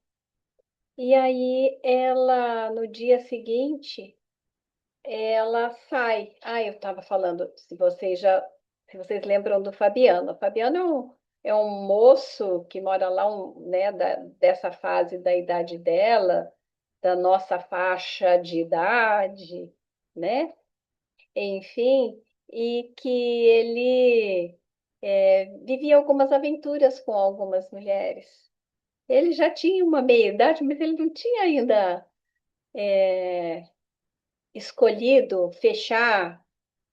E aí ela, no dia seguinte, ela sai. Ah, eu estava falando, se vocês lembram do Fabiano. O Fabiano é um moço que mora lá, né, dessa fase da idade dela, da nossa faixa de idade, né? Enfim, e que ele vivia algumas aventuras com algumas mulheres. Ele já tinha uma meia-idade, mas ele não tinha ainda escolhido fechar,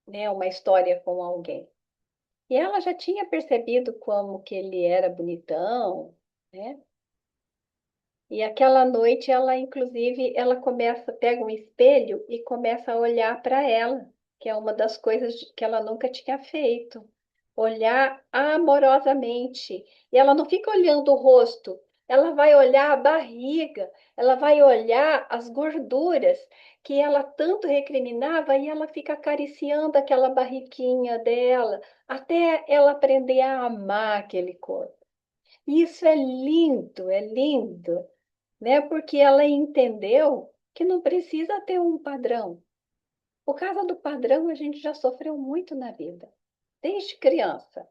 né, uma história com alguém. E ela já tinha percebido como que ele era bonitão, né? E aquela noite ela, inclusive, ela começa, pega um espelho e começa a olhar para ela, que é uma das coisas que ela nunca tinha feito. Olhar amorosamente. E ela não fica olhando o rosto, ela vai olhar a barriga, ela vai olhar as gorduras que ela tanto recriminava e ela fica acariciando aquela barriguinha dela, até ela aprender a amar aquele corpo. Isso é lindo, né? Porque ela entendeu que não precisa ter um padrão. Por causa do padrão, a gente já sofreu muito na vida, desde criança.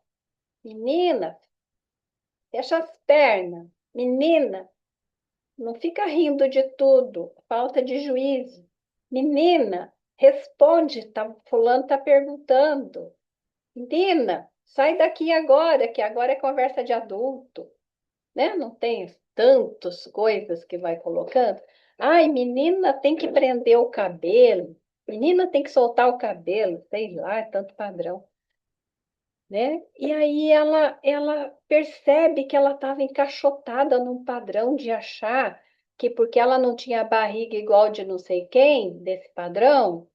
Menina, fecha as pernas. Menina, não fica rindo de tudo, falta de juízo. Menina, responde, fulano está perguntando. Menina, sai daqui agora, que agora é conversa de adulto. Né? Não tem tantas coisas que vai colocando. Ai, menina tem que prender o cabelo, menina tem que soltar o cabelo, sei lá, é tanto padrão, né? E aí ela percebe que ela estava encaixotada num padrão de achar que porque ela não tinha barriga igual de não sei quem, desse padrão,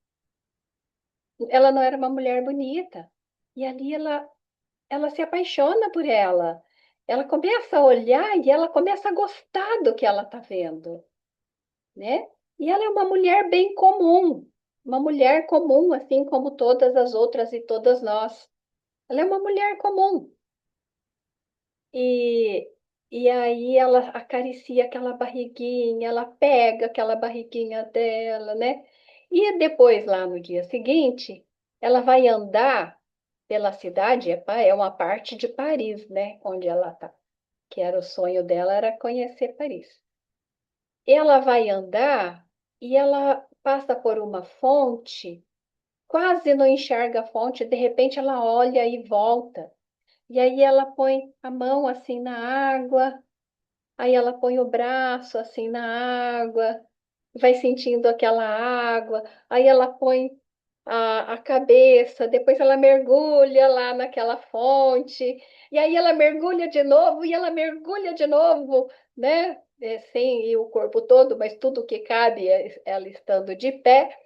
ela não era uma mulher bonita. E ali ela se apaixona por ela. Ela começa a olhar e ela começa a gostar do que ela está vendo, né? E ela é uma mulher comum, assim como todas as outras e todas nós. Ela é uma mulher comum. E, e aí ela acaricia aquela barriguinha, ela pega aquela barriguinha dela, né? E depois, lá no dia seguinte, ela vai andar pela cidade, é uma parte de Paris, né? Onde ela está. Que era o sonho dela, era conhecer Paris. Ela vai andar e ela passa por uma fonte, quase não enxerga a fonte, de repente ela olha e volta. E aí ela põe a mão assim na água, aí ela põe o braço assim na água, vai sentindo aquela água, aí ela põe a cabeça, depois ela mergulha lá naquela fonte, e aí ela mergulha de novo, e ela mergulha de novo, né? Sem ir o corpo todo, mas tudo que cabe é ela estando de pé.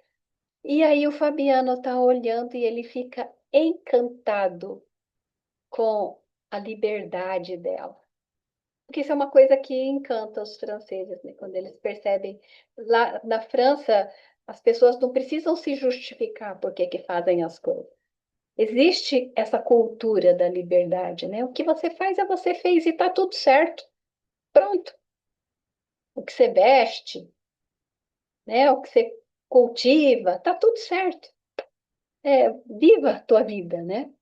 E aí o Fabiano está olhando e ele fica encantado com a liberdade dela. Porque isso é uma coisa que encanta os franceses, né? Quando eles percebem. Lá na França, as pessoas não precisam se justificar por que fazem as coisas. Existe essa cultura da liberdade, né? O que você faz é você fez e está tudo certo. Pronto. O que você veste, né? O que você cultiva, está tudo certo. Viva a tua vida, né?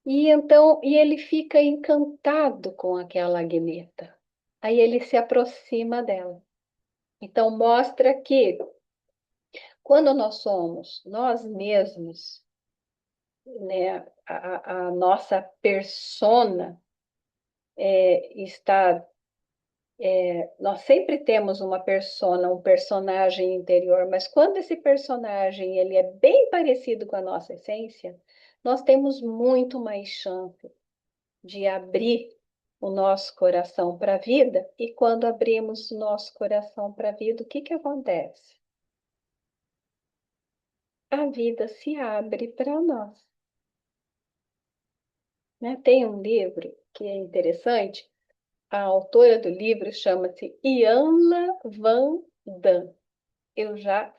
E então, ele fica encantado com aquela Agneta. Aí ele se aproxima dela. Então mostra que quando nós somos nós mesmos, né, a nossa persona está. Nós sempre temos uma persona, um personagem interior, mas quando esse personagem ele é bem parecido com a nossa essência, nós temos muito mais chance de abrir o nosso coração para a vida, e quando abrimos o nosso coração para a vida, o que que acontece? A vida se abre para nós, né? Tem um livro que é interessante, a autora do livro chama-se Ianla Van Damme. Eu já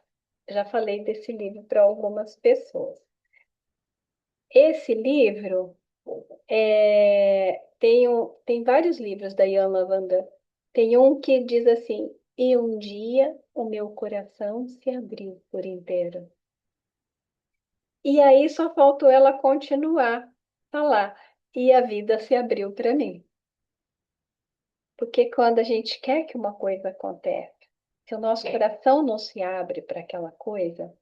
falei desse livro para algumas pessoas. Esse livro tem vários livros da Ianla Van Damme. Tem um que diz assim: e um dia o meu coração se abriu por inteiro. E aí só faltou ela continuar a lá. E a vida se abriu para mim. Porque quando a gente quer que uma coisa aconteça, se o nosso coração não se abre para aquela coisa,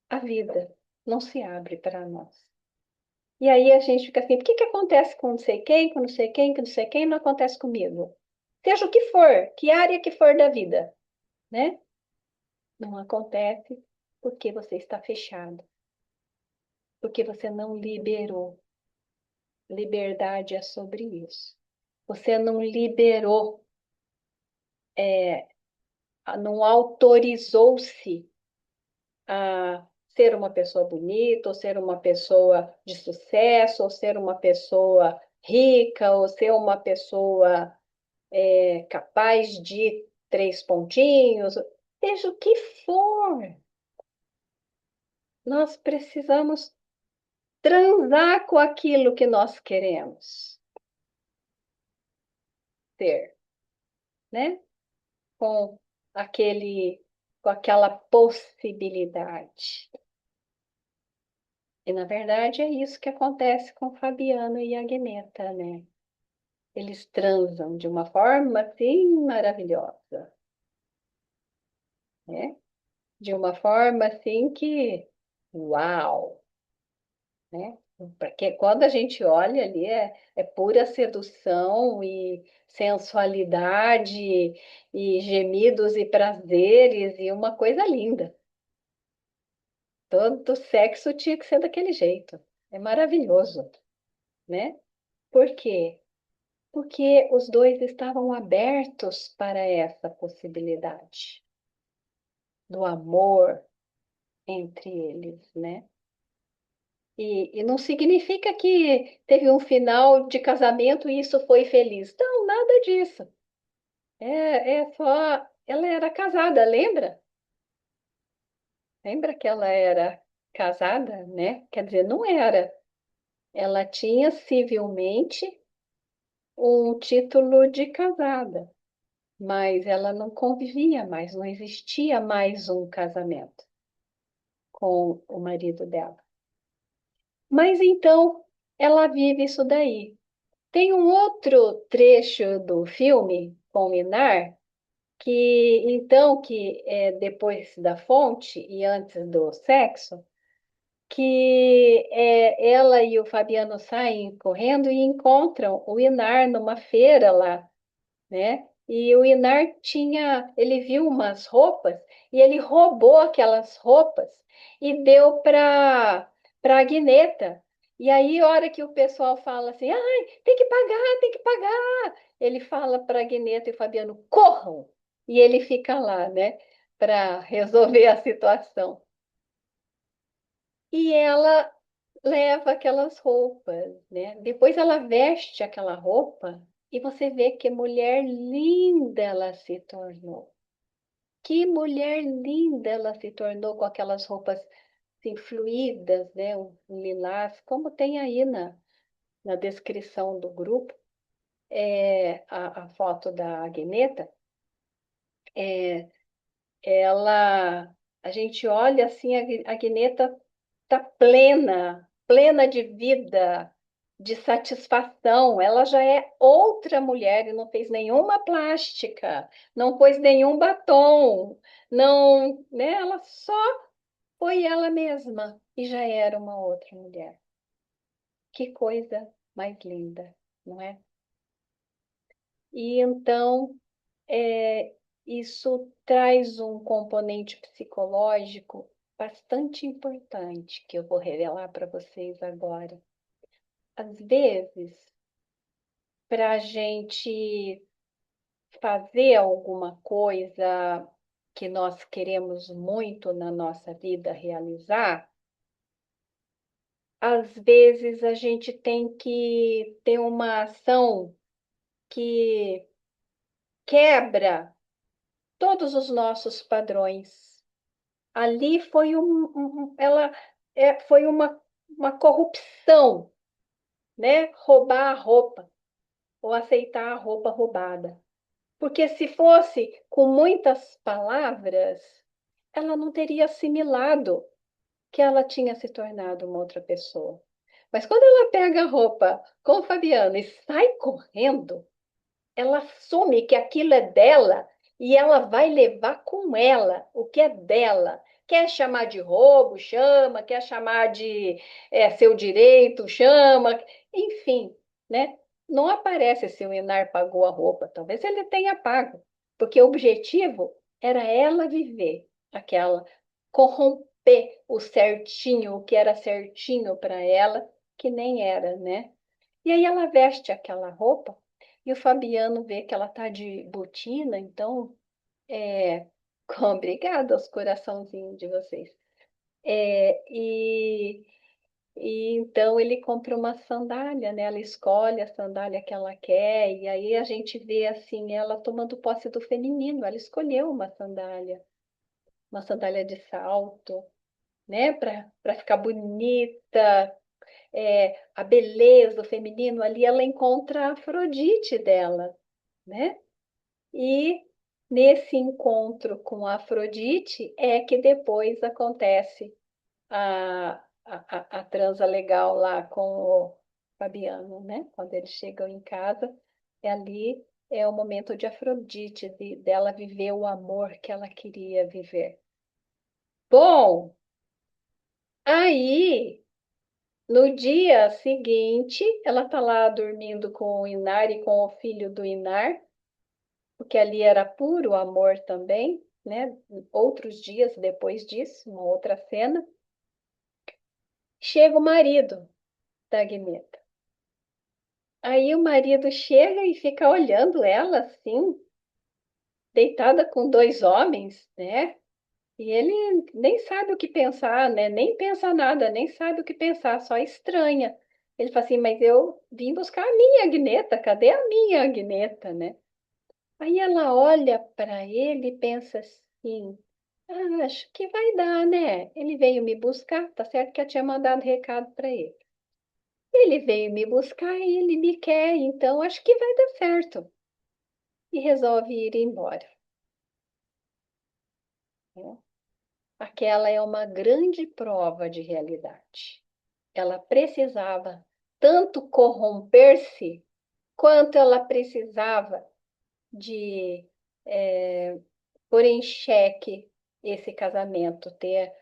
a vida não se abre para nós. E aí a gente fica assim, por que que acontece com não sei quem, com não sei quem, com não sei quem, não acontece comigo? Seja o que for, que área que for da vida, né? Não acontece porque você está fechado, porque você não liberou. Liberdade é sobre isso. Você não liberou, não autorizou-se a ser uma pessoa bonita, ou ser uma pessoa de sucesso, ou ser uma pessoa rica, ou ser uma pessoa capaz de 3 pontinhos, seja o que for. Nós precisamos transar com aquilo que nós queremos ter, né? Com com aquela possibilidade. E, na verdade, é isso que acontece com Fabiano e Agneta, né? Eles transam de uma forma, assim, maravilhosa, né? De uma forma, assim, que... Uau! Né? Porque quando a gente olha ali, é pura sedução e sensualidade e gemidos e prazeres e uma coisa linda. Todo sexo tinha que ser daquele jeito. É maravilhoso, né? Por quê? Porque os dois estavam abertos para essa possibilidade do amor entre eles, né? E não significa que teve um final de casamento e isso foi feliz. Não, nada disso. É só. Ela era casada, lembra? Lembra que ela era casada, né? Quer dizer, não era. Ela tinha civilmente um título de casada, mas ela não convivia mais, não existia mais um casamento com o marido dela. Mas então ela vive isso daí. Tem um outro trecho do filme, com o Minar, que é depois da fonte e antes do sexo, ela e o Fabiano saem correndo e encontram o Inar numa feira lá, né? E o Inar ele viu umas roupas e ele roubou aquelas roupas e deu para Agneta. E aí, a hora que o pessoal fala assim, ai, tem que pagar, tem que pagar, ele fala para Agneta e o Fabiano, corram! E ele fica lá, né, para resolver a situação. E ela leva aquelas roupas, né? Depois ela veste aquela roupa e você vê que mulher linda ela se tornou. Que mulher linda ela se tornou com aquelas roupas assim, fluídas, né? Um lilás, como tem aí na descrição do grupo, a foto da Agneta, é, a gente olha assim, a Agneta está plena, plena de vida, de satisfação. Ela já é outra mulher e não fez nenhuma plástica, não pôs nenhum batom, não, né? Ela só foi ela mesma e já era uma outra mulher. Que coisa mais linda, não é? E então, isso traz um componente psicológico bastante importante que eu vou revelar para vocês agora. Às vezes, para a gente fazer alguma coisa que nós queremos muito na nossa vida realizar, às vezes a gente tem que ter uma ação que quebra todos os nossos padrões. Ali foi foi uma corrupção, né? Roubar a roupa ou aceitar a roupa roubada. Porque se fosse com muitas palavras, ela não teria assimilado que ela tinha se tornado uma outra pessoa. Mas quando ela pega a roupa com o Fabiano e sai correndo, ela assume que aquilo é dela e ela vai levar com ela o que é dela. Quer chamar de roubo, chama, quer chamar de seu direito, chama, enfim, né? Não aparece se o Inar pagou a roupa, talvez ele tenha pago, porque o objetivo era ela viver aquela, corromper o certinho, o que era certinho para ela, que nem era, né? E aí ela veste aquela roupa e o Fabiano vê que ela tá de botina, então, é, obrigada aos coraçãozinhos de vocês. É, e então ele compra uma sandália, né? Ela escolhe a sandália que ela quer, e aí a gente vê assim, ela tomando posse do feminino, ela escolheu uma sandália de salto, né? Para ficar bonita, a beleza do feminino ali, ela encontra a Afrodite dela, né? E nesse encontro com a Afrodite é que depois acontece a transa legal lá com o Fabiano, né? Quando eles chegam em casa, ali é o momento de Afrodite, dela viver o amor que ela queria viver. Bom, aí no dia seguinte, ela está lá dormindo com o Inar e com o filho do Inar, porque ali era puro amor também, né? Outros dias depois disso, uma outra cena, chega o marido da Agneta. Aí o marido chega e fica olhando ela assim, deitada com dois homens, né? E ele nem sabe o que pensar, né? Nem pensa nada, nem sabe o que pensar, só estranha. Ele fala assim, mas eu vim buscar a minha Agneta, cadê a minha Agneta, né? Aí ela olha para ele e pensa assim, acho que vai dar, né? Ele veio me buscar, tá certo que eu tinha mandado recado para ele. Ele veio me buscar e ele me quer, então acho que vai dar certo. E resolve ir embora, né? Aquela é uma grande prova de realidade. Ela precisava tanto corromper-se, quanto ela precisava de pôr em xeque esse casamento, ter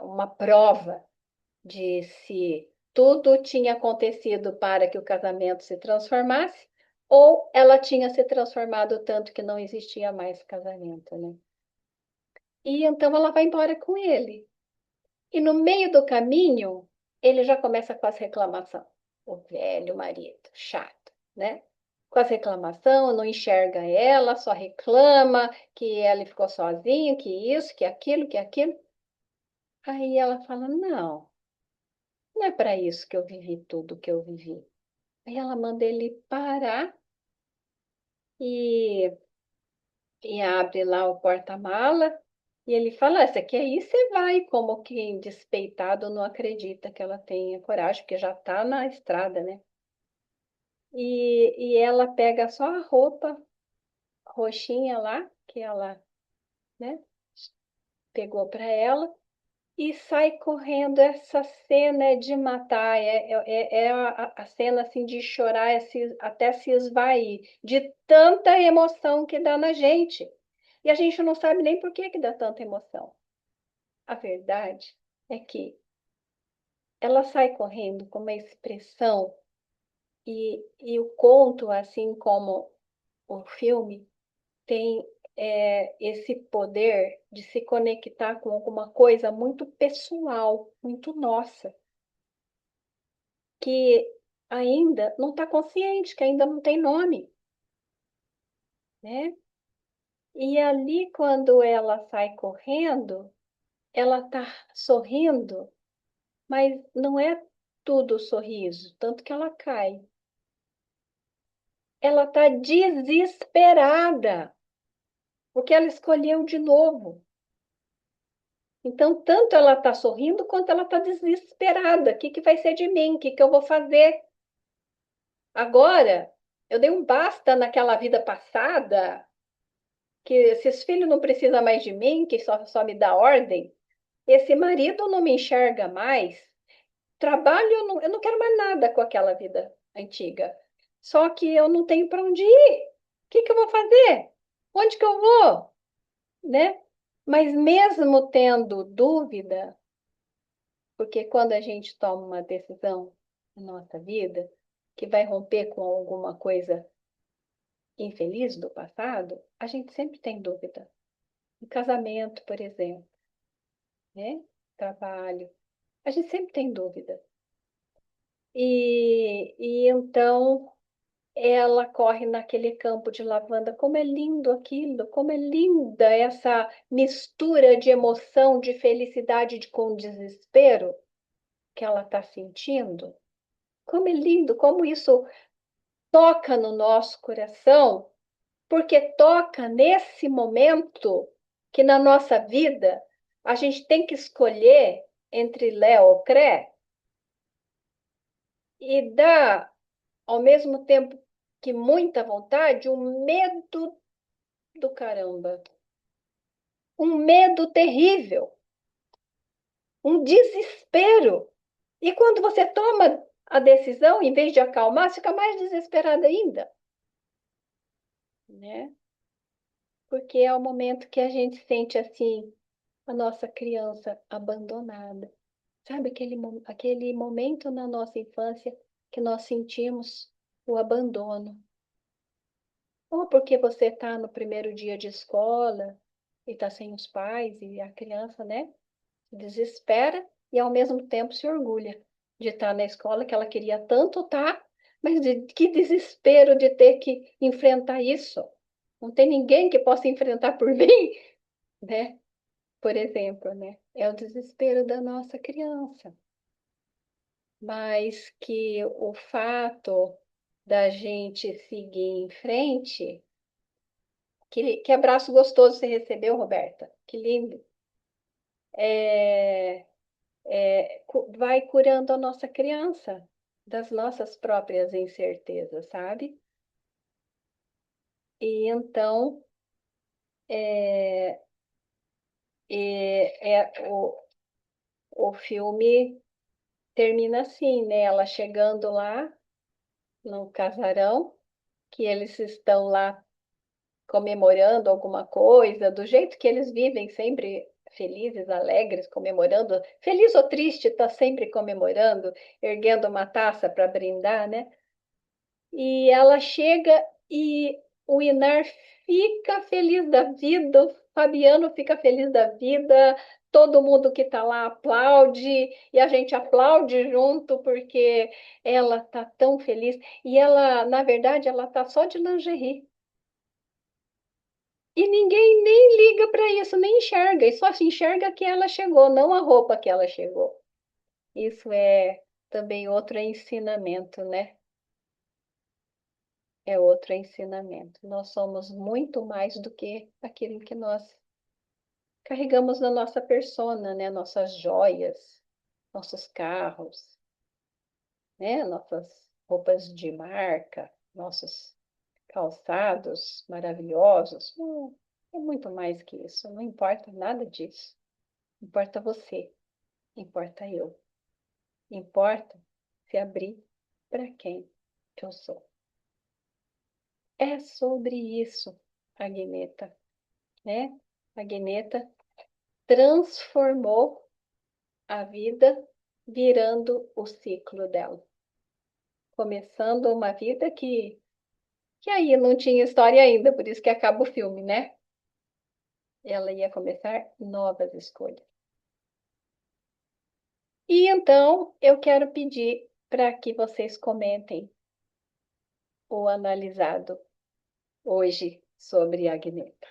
uma prova de se tudo tinha acontecido para que o casamento se transformasse, ou ela tinha se transformado tanto que não existia mais casamento, né? E então ela vai embora com ele. E no meio do caminho, ele já começa com as reclamações. O velho marido, chato, né? Com as reclamações, não enxerga ela, só reclama que ela ficou sozinha, que isso, que aquilo, que aquilo. Aí ela fala: não, não é para isso que eu vivi tudo que eu vivi. Aí ela manda ele parar e, e abre lá o porta-mala. E ele fala, essa aqui aí você vai, como quem despeitado não acredita que ela tenha coragem, porque já está na estrada, né? E ela pega só a roupa roxinha lá, que ela, né, pegou para ela, e sai correndo. Essa cena é de matar, é a cena assim de chorar, até se esvair, de tanta emoção que dá na gente. E a gente não sabe nem por que que dá tanta emoção. A verdade é que ela sai correndo com uma expressão, e o conto, assim como o filme, tem esse poder de se conectar com alguma coisa muito pessoal, muito nossa, que ainda não está consciente, que ainda não tem nome, né? E ali, quando ela sai correndo, ela está sorrindo, mas não é tudo sorriso, tanto que ela cai. Ela está desesperada, porque ela escolheu de novo. Então, tanto ela está sorrindo, quanto ela está desesperada. O que que vai ser de mim? O que que eu vou fazer? Agora, eu dei um basta naquela vida passada, que esses filhos não precisam mais de mim, que só me dá ordem. Esse marido não me enxerga mais. Trabalho, eu não quero mais nada com aquela vida antiga. Só que eu não tenho para onde ir. O que que eu vou fazer? Onde que eu vou? Né? Mas mesmo tendo dúvida, porque quando a gente toma uma decisão na nossa vida que vai romper com alguma coisa infeliz do passado, a gente sempre tem dúvida. Em casamento, por exemplo, né? Trabalho, a gente sempre tem dúvida. E então ela corre naquele campo de lavanda. Como é lindo aquilo, como é linda essa mistura de emoção, de felicidade com desespero que ela está sentindo. Como é lindo, como isso toca no nosso coração, porque toca nesse momento que na nossa vida a gente tem que escolher entre Lé ou Cré, e dá, ao mesmo tempo que muita vontade, um medo do caramba, um medo terrível, um desespero. E quando você toma a decisão, em vez de acalmar, você fica mais desesperada ainda, né? Porque é o momento que a gente sente assim a nossa criança abandonada. Sabe aquele momento na nossa infância que nós sentimos o abandono? Ou porque você está no primeiro dia de escola e está sem os pais, e a criança, né, se desespera e ao mesmo tempo se orgulha de estar na escola que ela queria tanto estar, mas que desespero de ter que enfrentar isso. Não tem ninguém que possa enfrentar por mim, né? Por exemplo, né? É o desespero da nossa criança. Mas que o fato da gente seguir em frente, que abraço gostoso você recebeu, Roberta, que lindo. É, vai curando a nossa criança das nossas próprias incertezas, sabe? E então, é, o filme termina assim, né? Ela chegando lá no casarão, que eles estão lá comemorando alguma coisa, do jeito que eles vivem, sempre felizes, alegres, comemorando, feliz ou triste, está sempre comemorando, erguendo uma taça para brindar, né? E ela chega e o Inar fica feliz da vida, o Fabiano fica feliz da vida, todo mundo que está lá aplaude, e a gente aplaude junto porque ela está tão feliz. E ela, na verdade, ela está só de lingerie. E ninguém nem liga para isso, nem enxerga, e só se enxerga que ela chegou, não a roupa que ela chegou. Isso é também outro ensinamento, né? É outro ensinamento. Nós somos muito mais do que aquilo que nós carregamos na nossa persona, né? Nossas joias, nossos carros, né? Nossas roupas de marca, nossos calçados maravilhosos. É muito mais que isso. Não importa nada disso. Importa você. Importa eu. Importa se abrir para quem eu sou. É sobre isso, a Guineta, né? A Guineta transformou a vida virando o ciclo dela. Começando uma vida que aí não tinha história ainda, por isso que acaba o filme, né? Ela ia começar novas escolhas. E então eu quero pedir para que vocês comentem o analisado hoje sobre a Guineta.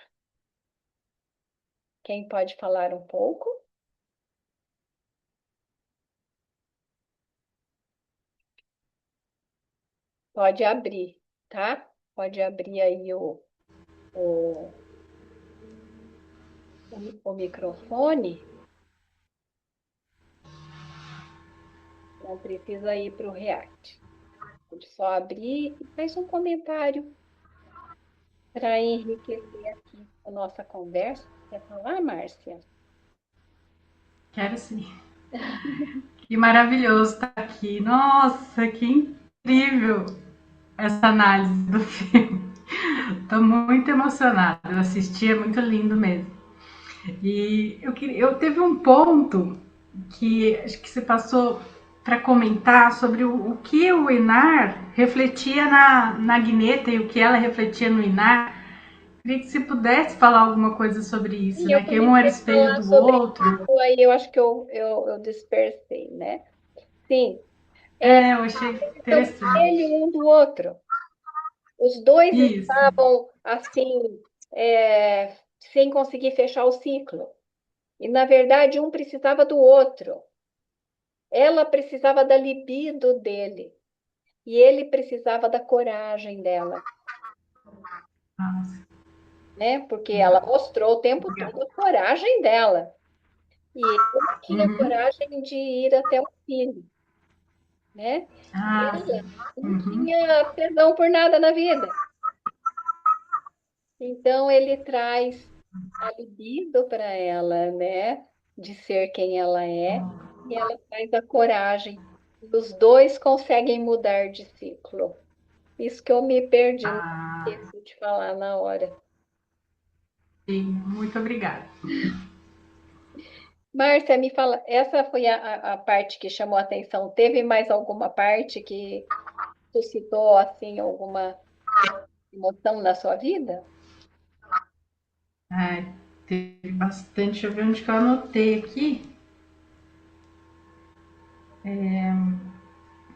Quem pode falar um pouco? Pode abrir, tá? Pode abrir aí o microfone. Não precisa ir para o React. Pode só abrir e faz um comentário para enriquecer aqui a nossa conversa. Quer falar, Márcia? Quero sim. Que maravilhoso estar aqui. Nossa, que incrível essa análise do filme. Estou muito emocionada. Eu assisti, é muito lindo mesmo. E eu teve um ponto que acho que você passou para comentar sobre o que o Inar refletia na Guineta e o que ela refletia no Inar. Queria que você pudesse falar alguma coisa sobre isso, E né? eu Que um era comecei a espelho falar do sobre outro. isso, aí eu acho que eu dispersei, né? Sim, Eu achei eles são interessante. espelho um do outro. Os dois Isso. estavam assim, sem conseguir fechar o ciclo. E, na verdade, um precisava do outro. Ela precisava da libido dele. E ele precisava da coragem dela, Nossa, né? Porque ela mostrou o tempo obrigada. todo a coragem dela. E ele tinha Uhum. coragem de ir até o filho, né? Ah, Ela não uhum. tinha perdão por nada na vida. Então, ele traz a libido para ela, né? De ser quem ela é. E ela traz a coragem. Os dois conseguem mudar de ciclo. Isso que eu me perdi, não Ah, esqueci de falar na hora. sim, muito obrigada. Márcia, me fala, essa foi a parte que chamou a atenção. Teve mais alguma parte que suscitou, assim, alguma emoção na sua vida? Teve bastante. Deixa eu ver onde que eu anotei aqui.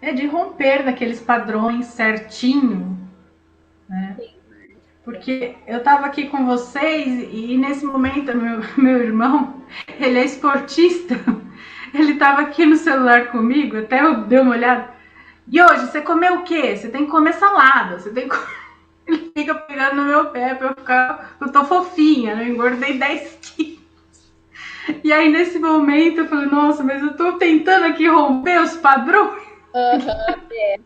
É de romper daqueles padrões certinho, né? Sim, Márcia. Porque eu estava aqui com vocês e nesse momento meu irmão, ele é esportista, ele estava aqui no celular comigo, até eu dei uma olhada. E hoje, você comeu o quê? Você tem que comer salada, você tem que... Ele fica pegando no meu pé pra eu ficar... Eu tô fofinha, né? Eu engordei 10 quilos. E aí, nesse momento, eu falei, nossa, mas eu tô tentando aqui romper os padrões. Aham, é.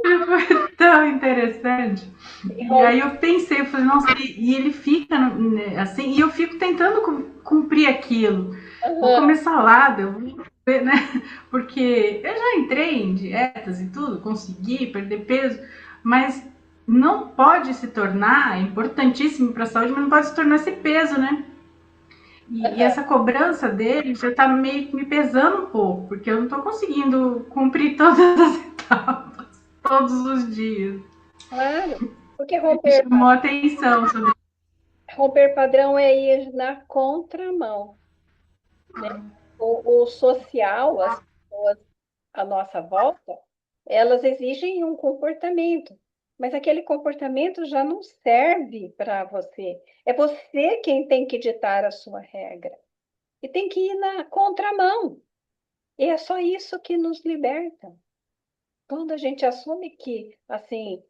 Foi tão interessante. E aí eu pensei, eu falei, nossa, e ele fica né, assim, e eu fico tentando cumprir aquilo. Vou Aham, comer salada, eu vou, né? Porque eu já entrei em dietas e tudo, consegui perder peso, mas não pode se tornar, é importantíssimo para a saúde, mas não pode se tornar esse peso, né? E aham. essa cobrança dele já tá meio que me pesando um pouco, porque eu não tô conseguindo cumprir todas as etapas, todos os dias. Claro, porque Me chamou a atenção sobre romper padrão é ir na contramão, né? O social, as pessoas à nossa volta, elas exigem um comportamento, mas aquele comportamento já não serve para você. É você quem tem que ditar a sua regra. E tem que ir na contramão. E é só isso que nos liberta. Quando a gente assume que, assim,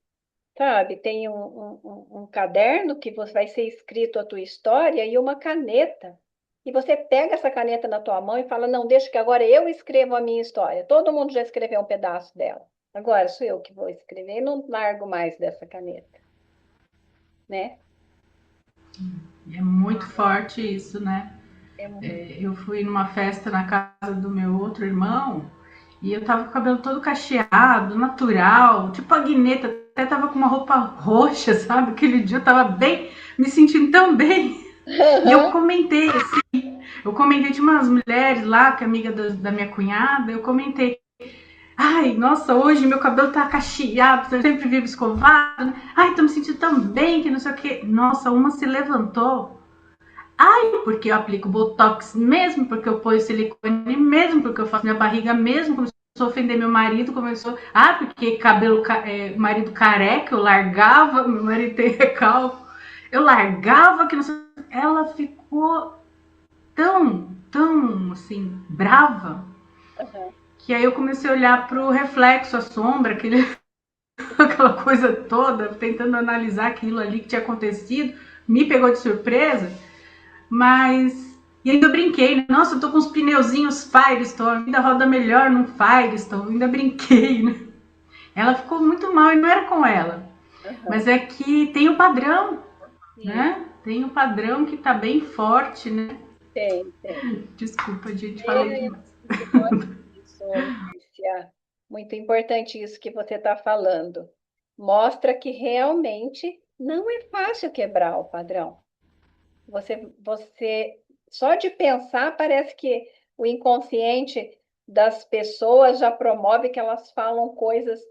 sabe, tem um caderno que vai ser escrito a tua história e uma caneta. E você pega essa caneta na tua mão e fala, não, deixa que agora eu escrevo a minha história. Todo mundo já escreveu um pedaço dela. Agora sou eu que vou escrever e não largo mais dessa caneta, né? É muito forte isso, né? É muito... Eu fui numa festa na casa do meu outro irmão e eu tava com o cabelo todo cacheado, natural, tipo a Guineta, até tava com uma roupa roxa, sabe? Aquele dia eu tava bem, me sentindo tão bem. E eu comentei, assim, tinha umas mulheres lá, que é amiga da minha cunhada, eu comentei, ai, nossa, hoje meu cabelo tá cacheado, eu sempre vivo escovado, né? Ai, tô me sentindo tão bem, que não sei o que. Nossa, uma se levantou. Ai, porque eu aplico Botox mesmo, porque eu ponho silicone mesmo, porque eu faço minha barriga mesmo, começou a ofender meu marido, começou... Ah, porque cabelo, marido careca, eu largava, meu marido tem recalque, eu largava, que não sei... Ela ficou tão, assim, brava, que aí eu comecei a olhar pro reflexo, a sombra, aquela coisa toda, tentando analisar aquilo ali que tinha acontecido, me pegou de surpresa, mas... E ainda eu brinquei, né? Nossa, eu tô com os pneuzinhos Firestone, ainda roda melhor num Firestone, ainda brinquei, né? Ela ficou muito mal e não era com ela. Mas é que tem um padrão, né? Tem um padrão que tá bem forte, né? Tem. Desculpa, gente, falei demais. Isso, Lúcia. Muito importante isso que você está falando. Mostra que realmente não é fácil quebrar o padrão. Você só de pensar, parece que o inconsciente das pessoas já promove que elas falam coisas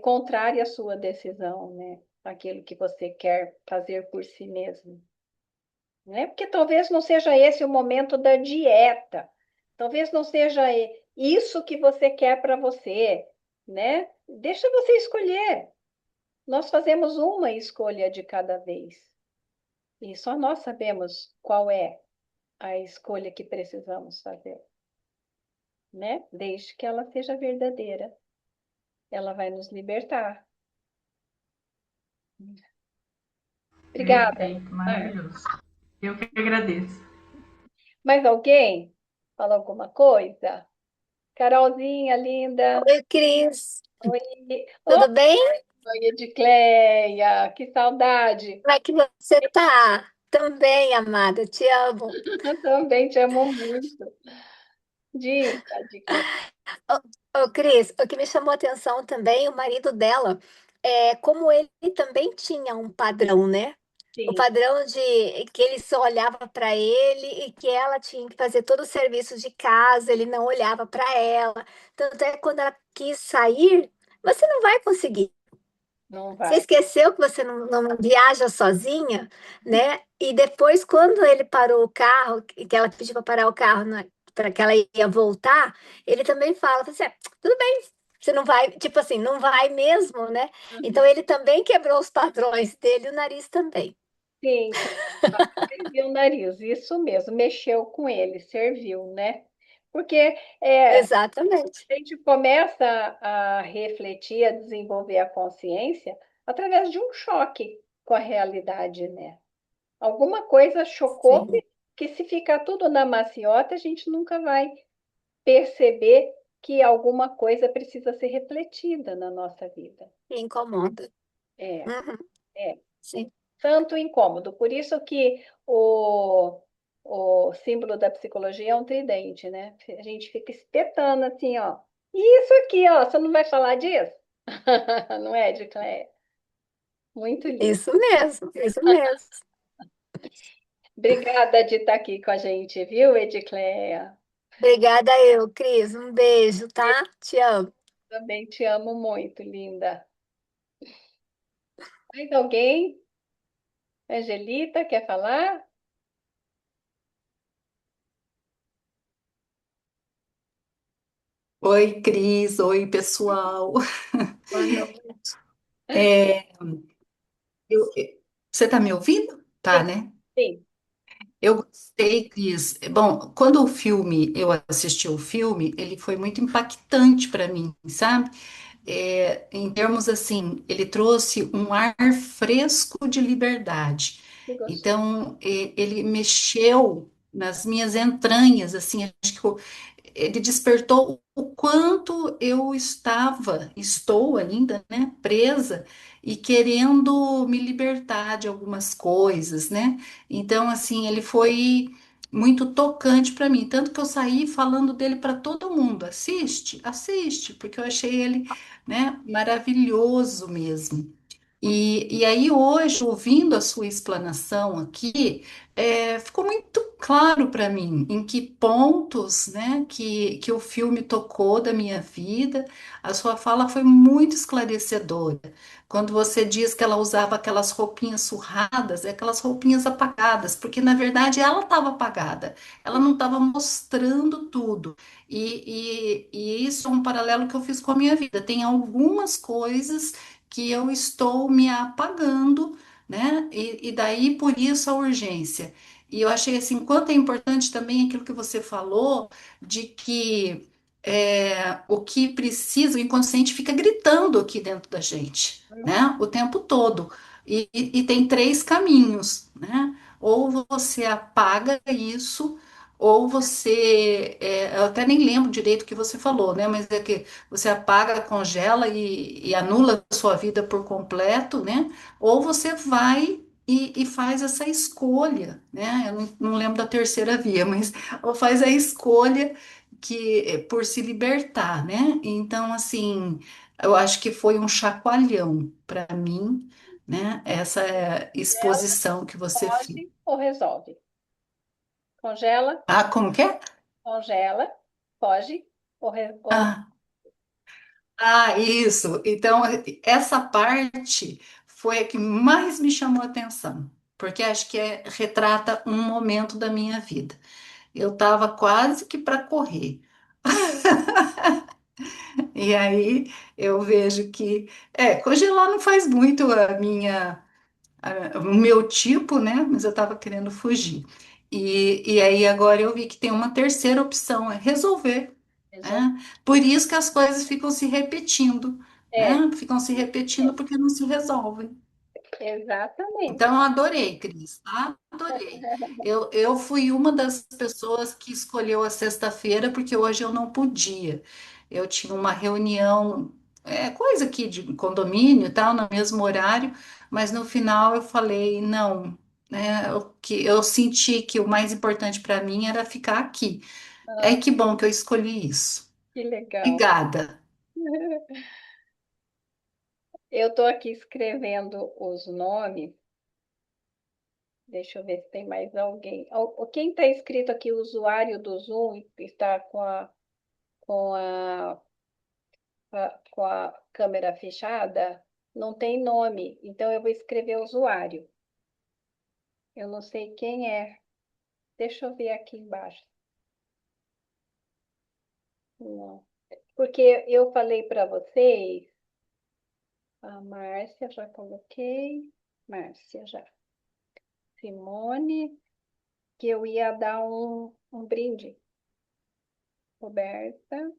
contrárias à sua decisão, né? Aquilo que você quer fazer por si mesmo, né? Porque talvez não seja esse o momento da dieta, talvez não seja isso que você quer para você, né? Deixa você escolher. Nós fazemos uma escolha de cada vez e só nós sabemos qual é a escolha que precisamos fazer, né? Desde que ela seja verdadeira, ela vai nos libertar. Obrigada. Perfeito, maravilhoso. Eu que agradeço. Mais alguém? Fala alguma coisa? Carolzinha, linda. Oi, Cris. Oi. Tudo bem? Oi, Edicleia. Que saudade. Como é que você tá? Também, amada, te amo. Eu também te amo muito. Dica, Edicleia. Ô, Cris, o que me chamou a atenção também, o marido dela, como ele também tinha um padrão, né? O Sim. padrão de que ele só olhava para ele e que ela tinha que fazer todo o serviço de casa, ele não olhava para ela. Tanto é que quando ela quis sair, você não vai conseguir. Não Você vai. esqueceu que você não viaja sozinha, né? E depois, quando ele parou o carro, que ela pediu para parar o carro para que ela ia voltar, ele também fala, assim, tudo bem, você não vai, tipo assim, não vai mesmo, né? Uhum. Então ele também quebrou os padrões dele, e o nariz também. Sim, serviu o nariz, isso mesmo, mexeu com ele, serviu, né? Porque Exatamente. a gente começa a refletir, a desenvolver a consciência através de um choque com a realidade, né? Alguma coisa chocou Sim, que se ficar tudo na maciota, a gente nunca vai perceber que alguma coisa precisa ser refletida na nossa vida. me incomoda. É, Uhum, é. sim. Tanto incômodo. Por isso que o símbolo da psicologia é um tridente, né? A gente fica espetando assim, ó. Isso aqui, ó, você não vai falar disso? Não é, Edicleia? Muito lindo. Isso mesmo, isso mesmo. Obrigada de estar aqui com a gente, viu, Edicleia? Obrigada eu, Cris. Um beijo, tá? Te amo. Também te amo muito, linda. Mais alguém? Angelita, quer falar? Oi, Cris. Oi, pessoal. Boa noite. É, eu- você está me ouvindo? Tá, Sim, né? sim. Eu gostei, Cris. Bom, quando eu assisti o filme, ele foi muito impactante para mim, sabe? Em termos assim, ele trouxe um ar fresco de liberdade. Que gostoso. Então, ele mexeu nas minhas entranhas, assim, acho que ele despertou o quanto eu estou ainda, né, presa e querendo me libertar de algumas coisas, né? Então, assim, ele foi muito tocante para mim, tanto que eu saí falando dele para todo mundo. Assiste, assiste, porque eu achei ele, né, maravilhoso mesmo. E aí hoje, ouvindo a sua explanação aqui, ficou muito claro para mim em que pontos, né, que o filme tocou da minha vida. A sua fala foi muito esclarecedora. Quando você diz que ela usava aquelas roupinhas surradas, aquelas roupinhas apagadas, porque na verdade ela estava apagada, ela não estava mostrando tudo. E isso é um paralelo que eu fiz com a minha vida. Tem algumas coisas que eu estou me apagando, né? E daí por isso a urgência. E eu achei assim, quanto é importante também aquilo que você falou, de que o que precisa, o inconsciente fica gritando aqui dentro da gente, né? O tempo todo. E tem três caminhos, né? Ou você apaga isso, ou você, eu até nem lembro direito o que você falou, né? Mas é que você apaga, congela e anula a sua vida por completo, né? Ou você vai e faz essa escolha, né? Eu não lembro da terceira via, mas ou faz a escolha por se libertar, né? Então, assim, eu acho que foi um chacoalhão para mim, né? Essa Congela, exposição que você fez. pode ou resolve? Congela, Ah, como que é? congela, pode ou Ah, isso. Então, essa parte foi a que mais me chamou a atenção, porque acho que retrata um momento da minha vida. Eu estava quase que para correr. E aí eu vejo que, congelar não faz muito o meu tipo, né? Mas eu estava querendo fugir. E aí agora eu vi que tem uma terceira opção, é resolver, resolve? né? Por isso que as coisas ficam se repetindo, É, né? Ficam se repetindo porque não se resolvem. exatamente. Então, eu adorei, Cris, adorei. Eu fui uma das pessoas que escolheu a sexta-feira porque hoje eu não podia. Eu tinha uma reunião, coisa aqui de condomínio e tal, no mesmo horário, mas no final eu falei, não, né, eu senti que o mais importante para mim era ficar aqui. É Ah, que bom que eu escolhi isso. que legal. Obrigada. Eu estou aqui escrevendo os nomes. Deixa eu ver se tem mais alguém. Quem está escrito aqui, o usuário do Zoom, está com a, com a câmera fechada, não tem nome. Então, eu vou escrever usuário. Eu não sei quem é. Deixa eu ver aqui embaixo. Não. Porque eu falei para vocês, a Márcia, já coloquei. Márcia, já. Simone, que eu ia dar um brinde. Roberta.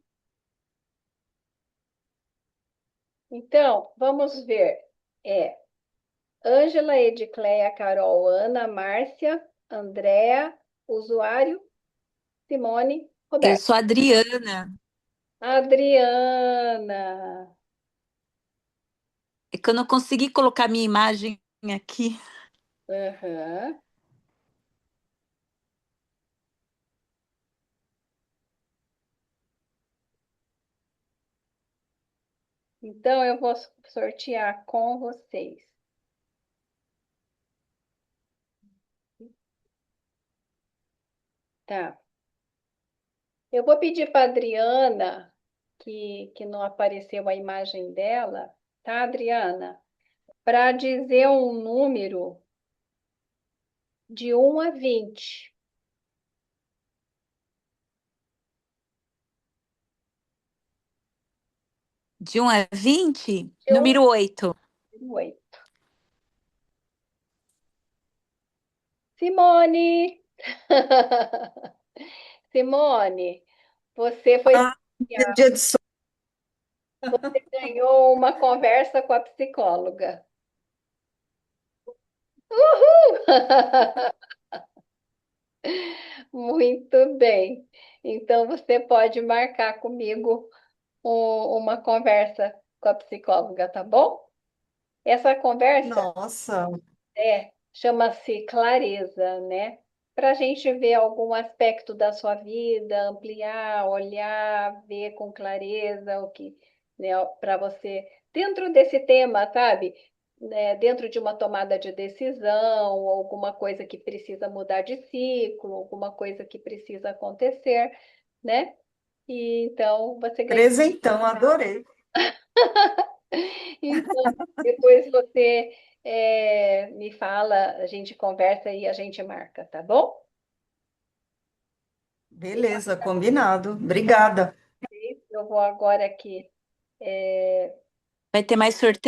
Então, vamos ver. É Ângela, Edicleia, Carol, Ana, Márcia, Andréa, usuário, Simone, Eu Roberto. sou a Adriana. Adriana. É que eu não consegui colocar minha imagem aqui. Aham. Então, eu vou sortear com vocês. Tá. Eu vou pedir para Adriana, que não apareceu a imagem dela, tá, Adriana? Para dizer um número de 1 a 20. De 1 a 20, De 1 número 8. a 8. Simone! Simone, você foi Dia de sol. ganhou uma conversa com a psicóloga. Uhul! Muito bem. Então você pode marcar comigo uma conversa com a psicóloga, tá bom? Essa conversa Nossa, chama-se clareza, né? Para a gente ver algum aspecto da sua vida, ampliar, olhar, ver com clareza o que, né, para você, dentro desse tema, sabe? Né, dentro de uma tomada de decisão, ou alguma coisa que precisa mudar de ciclo, alguma coisa que precisa acontecer, né? E então você ganha. presentão, adorei. Então, depois você me fala, a gente conversa e a gente marca, tá bom? Beleza, combinado. Obrigada. Eu vou agora aqui. Vai ter mais sorteio?